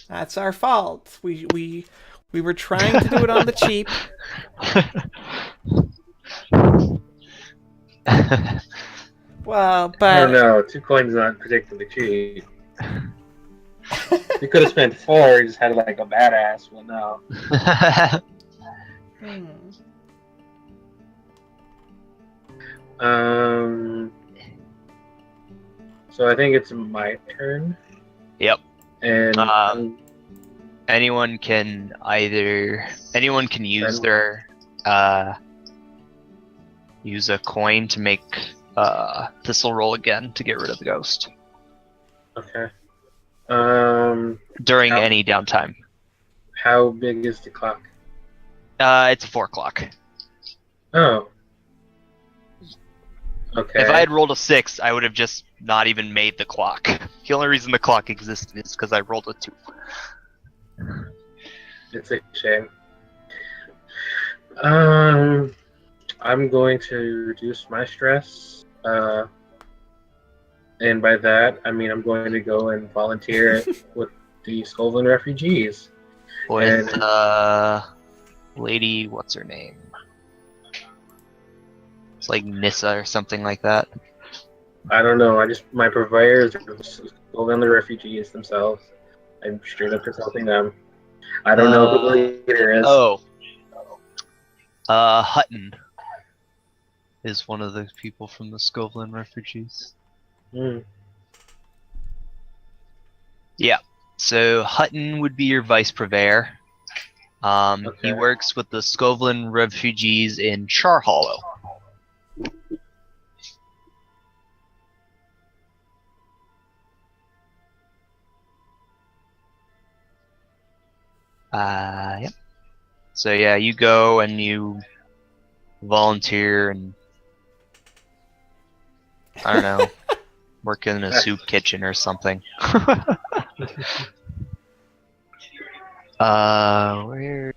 That's our fault. We were trying to do it on the cheap. Well, I but don't know. 2 coins not particularly cheap. You could have spent 4 and just had like a badass. Well, no. hmm. So I think it's my turn. Yep. And Anyone can use Then- their use a coin to make Thistle roll again to get rid of the ghost okay. during How- any downtime. How big is the clock? It's 4 o'clock. Oh. Okay. If I had rolled a 6, I would have just not even made the clock. The only reason the clock existed is because I rolled a 2. It's a shame. I'm going to reduce my stress. And by that, I mean I'm going to go and volunteer with the Skovlin refugees. With lady, what's her name? It's like Nissa or something like that. I don't know. My purveyors are the Skovlin refugees themselves. I'm straight up just helping them. I don't know who the leader is. Hutton is one of the people from the Skovlin refugees. Hmm. Yeah. So Hutton would be your vice purveyor. He Okay. works with the Skovlin refugees in Char Hollow. Yep. So yeah, you go and you volunteer and I don't know, work in a soup kitchen or something. Where?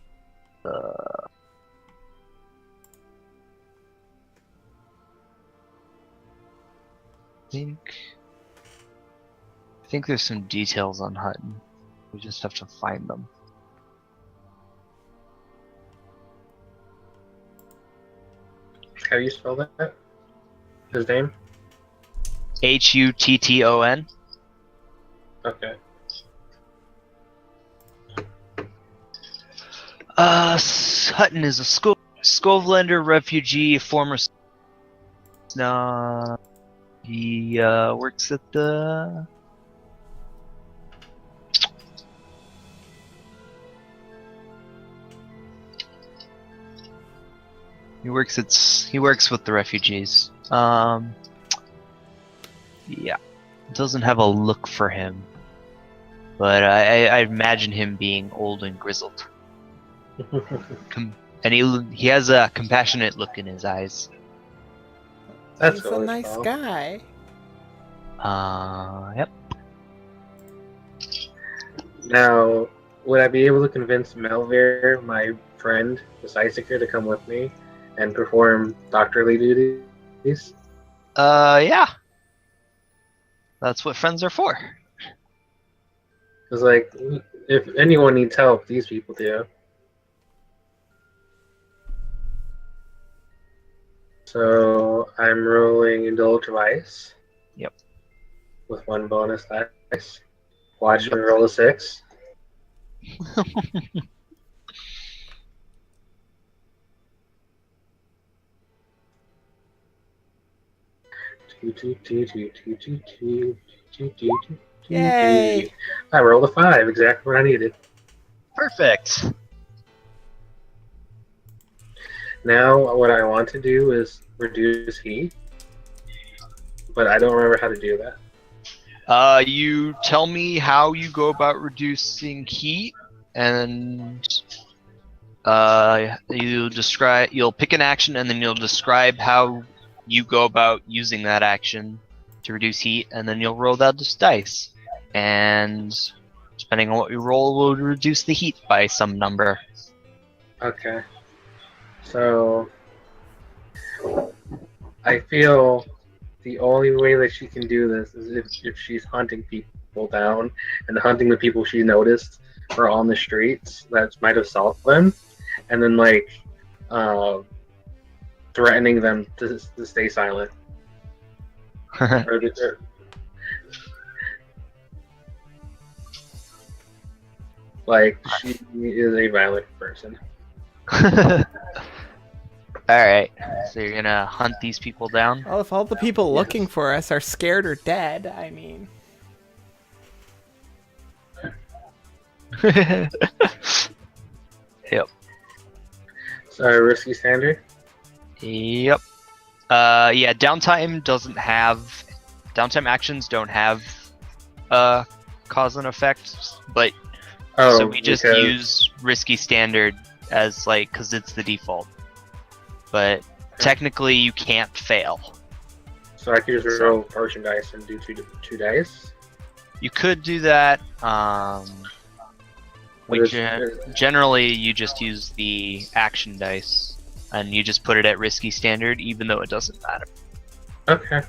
I think there's some details on Hutton. We just have to find them. How do you spell that? His name? Hutton. Okay. Hutton is a Skovlander refugee, former. He works at the. He works with the refugees. Yeah, doesn't have a look for him, but I imagine him being old and grizzled. And he has a compassionate look in his eyes. That's He's a always nice fun. guy. Yep. Now, would I be able to convince Melvir, my friend, the Sightseeker, to come with me and perform doctorly duties? Yeah. That's what friends are for. Because, like, if anyone needs help, these people do. So, I'm rolling Indulge Vice. Yep. With 1 bonus dice. Watch me roll a 6. Yay! I rolled a 5, exactly what I needed. Perfect. Now, what I want to do is reduce heat, but I don't remember how to do that. You tell me how you go about reducing heat, and you'll pick an action, and then you'll describe how you go about using that action to reduce heat, and then you'll roll that dice. And depending on what you roll, will reduce the heat by some number. Okay. So, I feel the only way that she can do this is if she's hunting people down and hunting the people she noticed are on the streets that might assault them, and then threatening them to stay silent. Like she is a violent person. Alright, so you're gonna hunt these people down? Well, if all the people looking for us are scared or dead, I mean... Yep. Sorry, risky standard. Yep. Yeah, downtime actions don't have cause and effect, but so we just use risky standard as because it's the default. But technically you can't fail. So I could just roll potion dice and do two dice? You could do that. Generally you just use the action dice, and you just put it at risky standard, even though it doesn't matter. Okay.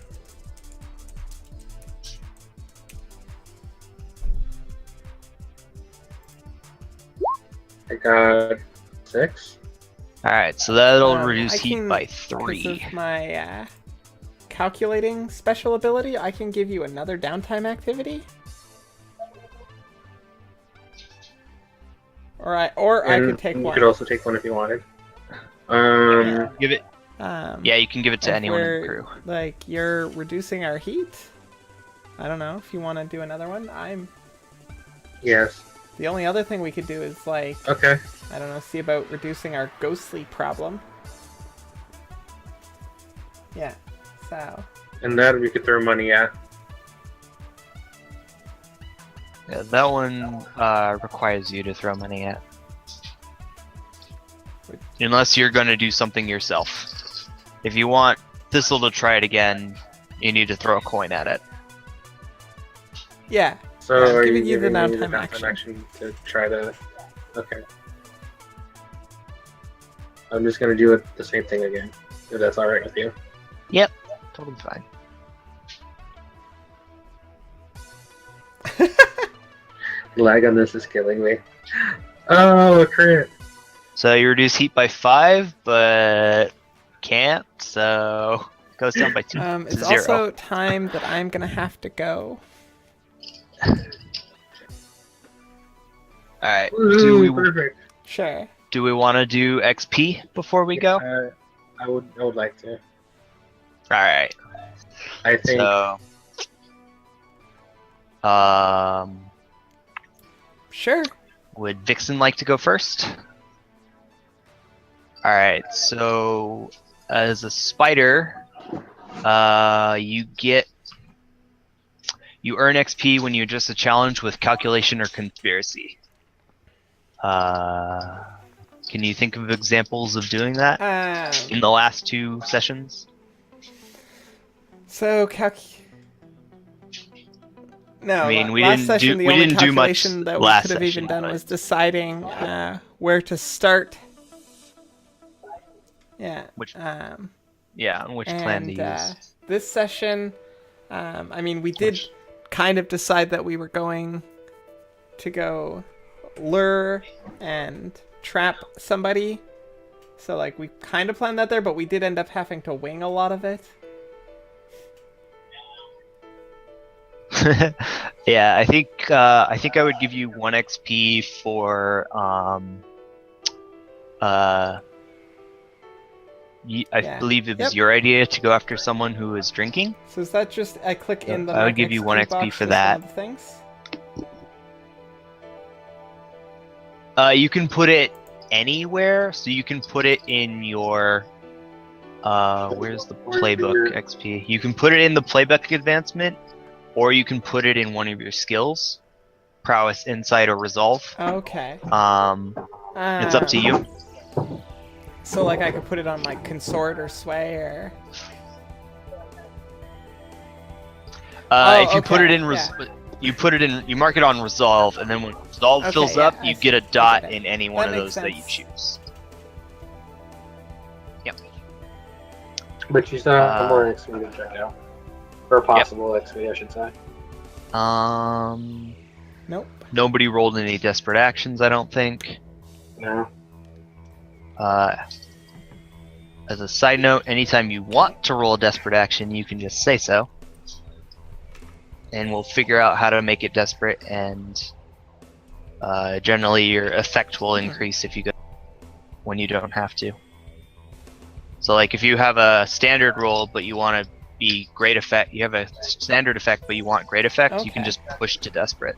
I got 6. Alright, so that'll reduce I heat can, by because 3. of my calculating special ability, I can give you another downtime activity. I could take you one. could also take one if you wanted. Give it. Yeah, you can give it to anyone in the crew. You're reducing our heat. I don't know if you want to do another one. Yes. The only other thing we could do is Okay. I don't know, see about reducing our ghostly problem. Yeah. So. And that we could throw money at. Yeah, that one requires you to throw money at. Unless you're going to do something yourself. If you want Thistle to try it again, you need to throw a coin at it. Yeah. So I'm are giving you you the giving me downtime action to try to... Okay. I'm just going to do the same thing again, if that's alright with you. Yep, totally fine. Lag on this is killing me. Oh, a crit! So you reduce heat by 5, but can't, so it goes down by 2 to it's 0. also time that I'm gonna have to go. Alright, Ooh, perfect. Sure. do we want to do XP before we go? I would like to. Alright, I think... so... Sure. Would Vixen like to go first? Alright, so as a spider, you earn XP when you adjust a challenge with calculation or conspiracy. Can you think of examples of doing that in the last 2 sessions? So No, I mean, we last didn't session, do- the we only didn't do much calculation that we last could have even session, done but- was deciding where to start. Yeah. Which Um, which plan to use? This session, I mean, we did kind of decide that we were going to go lure and trap somebody. So, we kind of planned that there, but we did end up having to wing a lot of it. Yeah, I think I would give you 1 XP for I Yeah. believe it was Yep. your idea to go after someone who is drinking. So is that just I click in the I would mark give you 1 XP XP box for as that. one of the things? You can put it anywhere, so you can put it in your where's the playbook XP? You can put it in the playbook advancement, or you can put it in one of your skills, prowess, insight, or resolve. Okay. It's up to you. So like I could put it on like consort or sway or. If you put okay, it in, you put it in, you mark it on resolve, and then when resolve Okay, fills yeah, up, I you see. get a I dot get it. in any one That of makes those that you sense. choose. Yep. But you still have more XP to check out. Or possible XP, I should say. Nope. Nobody rolled any desperate actions, I don't think. No. As a side note, anytime you want to roll a desperate action, you can just say so. And we'll figure out how to make it desperate, and generally your effect will increase if you go when you don't have to. So like if you have a standard roll but you want to be great effect, you have a standard effect but you want great effect, you can Okay. just push to desperate.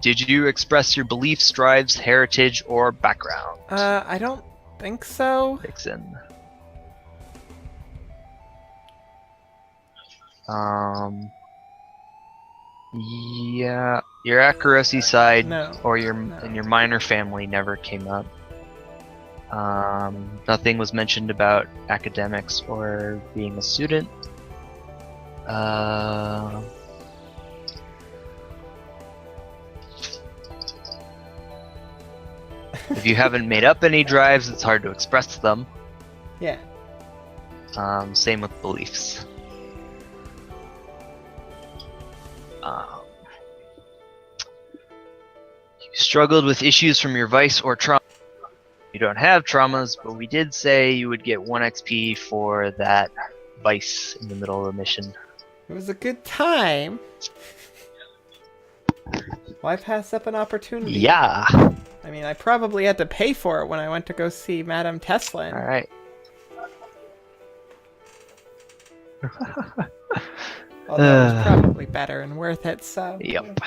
Did you express your beliefs, drives, heritage, or background? I don't think so. Vixen. Yeah, your accuracy side No. or your No. and your minor family never came up. Nothing was mentioned about academics or being a student. If you haven't made up any drives, it's hard to express them. Yeah. Same with beliefs. You struggled with issues from your vice or trauma. You don't have traumas, but we did say you would get 1 XP for that vice in the middle of the mission. It was a good time. Why pass up an opportunity? Yeah. I mean, I probably had to pay for it when I went to go see Madame Teslin. All right. Although it was probably better and worth it, so. Yep.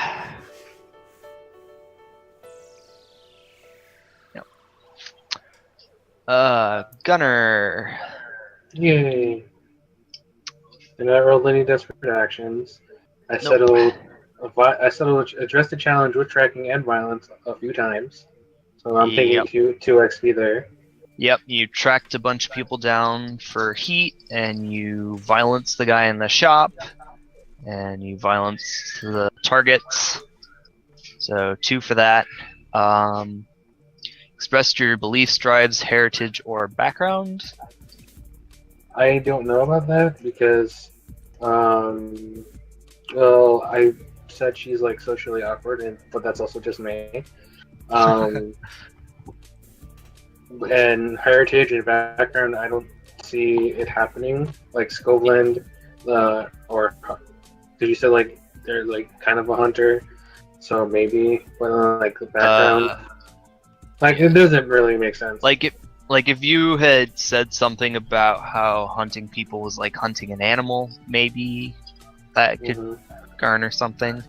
Gunner. Yay. And I rolled any desperate actions. I Nope. settled addressed the challenge with tracking and violence a few times. So I'm thinking Yep. 2 XP there. Yep, you tracked a bunch of people down for heat, and you violence the guy in the shop, and you violence the targets. So 2 for that. Expressed your beliefs, drives, heritage, or background. I don't know about that because, well, I said she's like socially awkward, but that's also just me. And heritage and background, I don't see it happening. Like Scoveland, or did you say like they're like kind of a hunter? So maybe, but like the background, like it doesn't really make sense. Like if you had said something about how hunting people was like hunting an animal, maybe that could garner something.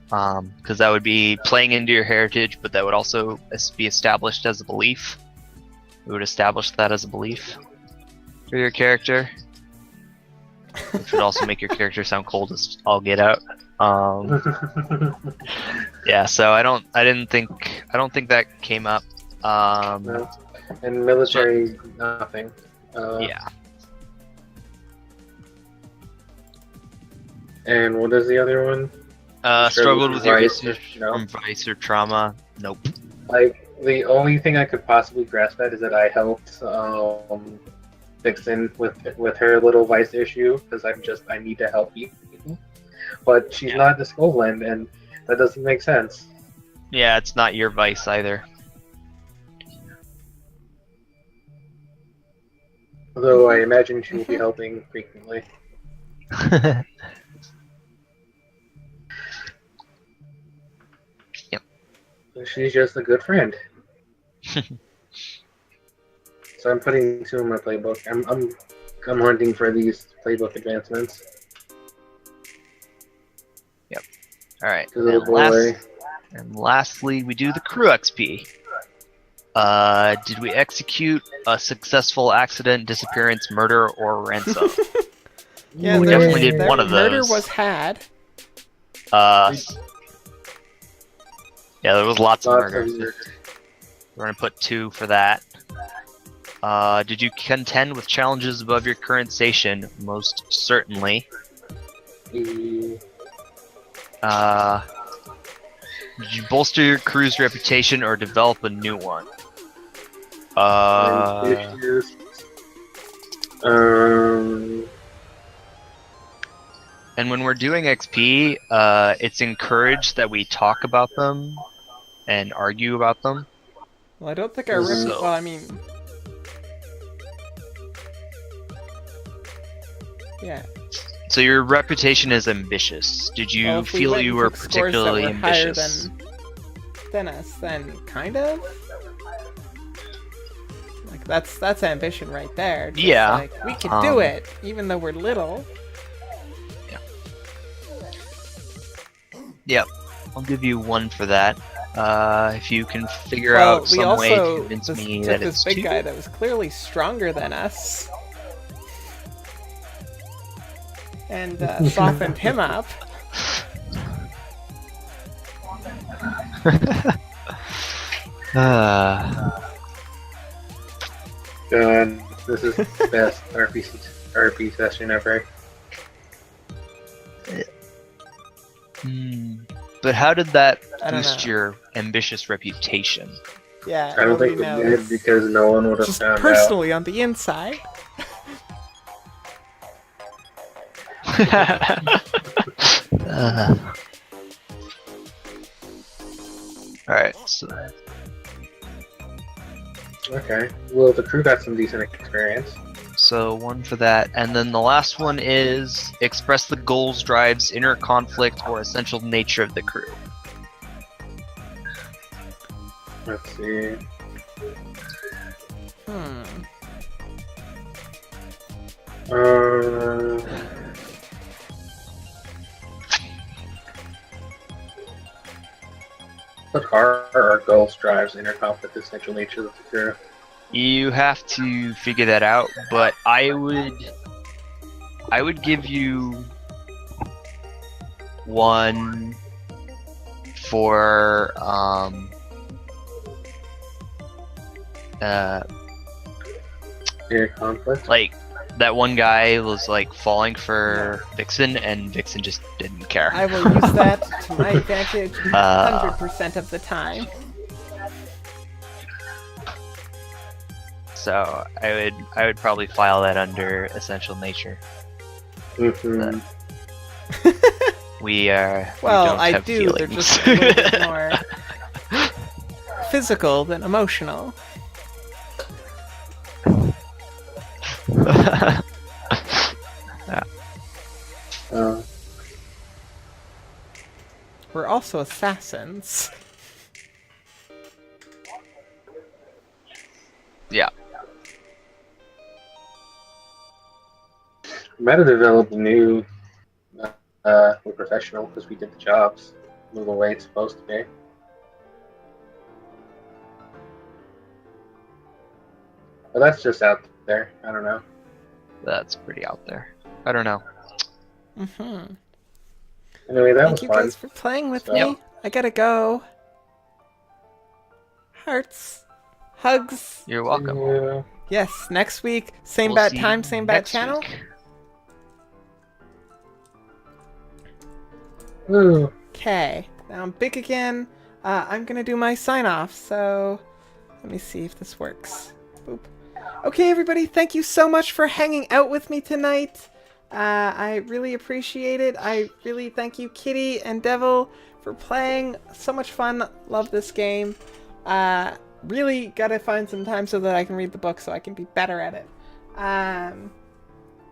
Because that would be playing into your heritage, but that would also be established as a belief. We would establish that as a belief for your character, which would also make your character sound cold as all get out. Yeah, so I don't think that came up. No. And military, nothing. Yeah. And what is the other one? Struggled with your Vice, issues no. from vice or trauma. Nope. Like the only thing I could possibly grasp at is that I helped Vixen with her little vice issue because I need to help people, but she's not the Scoveland, and that doesn't make sense. Yeah, it's not your vice either. Although I imagine she will be helping frequently. Yep. She's just a good friend. So I'm putting 2 in my playbook. I'm hunting for these playbook advancements. All right. Because of the boy. And lastly, we do the crew XP. Did we execute a successful accident, disappearance, murder, or ransom? Yeah, We there- definitely did there- one of Murder those. was had. Yeah, there was lots of Lots murders. of murder. We're gonna put 2 for that. Did you contend with challenges above your current station? Most certainly. The- Did you bolster your crew's reputation or develop a new one? ambitious. Um, And when we're doing XP, it's encouraged that we talk about them and argue about them. Well, I don't think our rep. So- Well, I mean, yeah. So your reputation is ambitious. Did you Well, if we feel went you and were took scores that particularly were higher ambitious? than us, then kind of. Like that's ambition right there. Just Yeah, like, we can do um, it, even though we're little. Yep. I'll give you 1 for that. If you can figure Well, out we some way to also convince just me took that this it's big 2. guy that was clearly stronger than us, and softened him up. God, this is the best RP session ever. But how did that I don't boost know. your ambitious reputation? Yeah, I don't nobody think it knows. did because no one would have Just found out. personally on the inside. Alright, so Okay. Well, the crew got some decent experience. 1 for that. And then the last one is express the goals, drives, inner conflict, or essential nature of the crew. Let's see. What are our goals, drives, inner conflict, essential nature of the crew? You have to figure that out, but I would give you 1 for Inner conflict? like that one guy was like falling for Vixen and Vixen just didn't care. I will use that to my advantage 100% of the time. So I would probably file that under essential nature. Mm-hmm. We Well, don't I have do. They're feelings. just a little bit more physical than emotional. We're also assassins. Yeah. Might have developed a new. We're professional because we did the jobs. Move the way it's supposed to be. But that's just out there. I don't know. That's pretty out there. I don't know. Mm-hmm. Anyway, that Thank was you fun. guys for playing with So- me. Yep. I gotta go. Hearts. Hugs. You're welcome. Yeah. Yes, next week. Same We'll bad see time, you same bad next channel. week. Ooh. Okay, now I'm big again. I'm gonna do my sign off, so let me see if this works. Boop. Okay, everybody, thank you so much for hanging out with me tonight. I really appreciate it. I really thank you, Kitty and Devil, for playing. So much fun. Love this game. Really gotta find some time so that I can read the book so I can be better at it.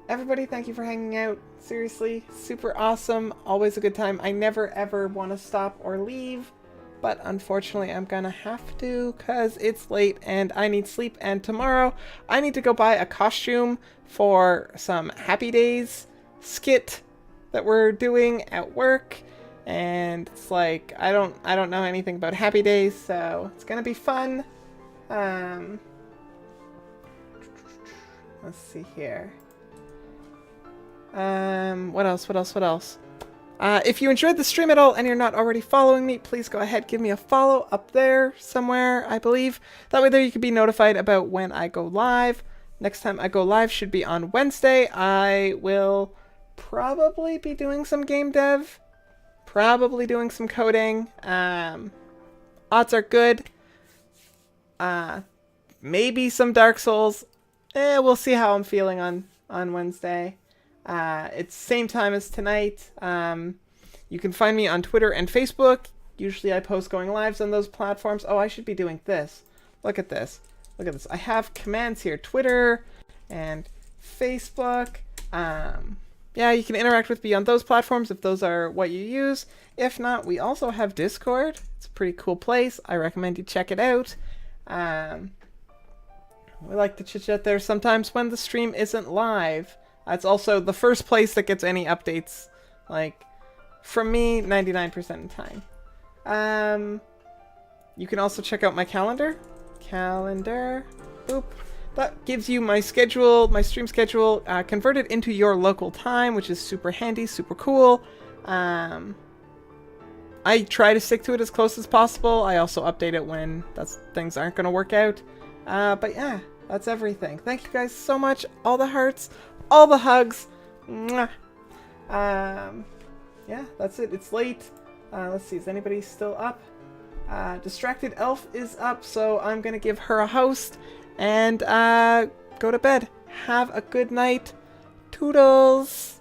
Everybody, thank you for hanging out. Seriously, super awesome. Always a good time. I never ever want to stop or leave. but unfortunately I'm gonna have to because it's late and I need sleep, and tomorrow I need to go buy a costume for some Happy Days skit that we're doing at work, and it's like I don't know anything about Happy Days, so it's gonna be fun. Let's see here. What else? If you enjoyed the stream at all and you're not already following me, please go ahead, give me a follow up there somewhere, I believe. That way there you can be notified about when I go live. Next time I go live should be on Wednesday. I will probably be doing some game dev, probably doing some coding. Odds are good. Maybe some Dark Souls. We'll see how I'm feeling on Wednesday. It's same time as tonight. You can find me on Twitter and Facebook. Usually I post going lives on those platforms. Oh, I should be doing this. Look at this. Look at this. I have commands here. Twitter and Facebook. Yeah, you can interact with me on those platforms if those are what you use. If not, we also have Discord. It's a pretty cool place. I recommend you check it out. We like to chit-chat there sometimes when the stream isn't live. It's also the first place that gets any updates, like, from me 99% of the time. You can also check out my calendar. Boop. That gives you my schedule, my stream schedule, converted into your local time, which is super handy, super cool. I try to stick to it as close as possible. I also update it when things aren't going to work out. But yeah, that's everything. Thank you guys so much. All the hearts, all the hugs. Mwah. Yeah, that's it. It's late. Let's see, is anybody still up? Distracted Elf is up, so I'm going to give her a host and go to bed. Have a good night. Toodles!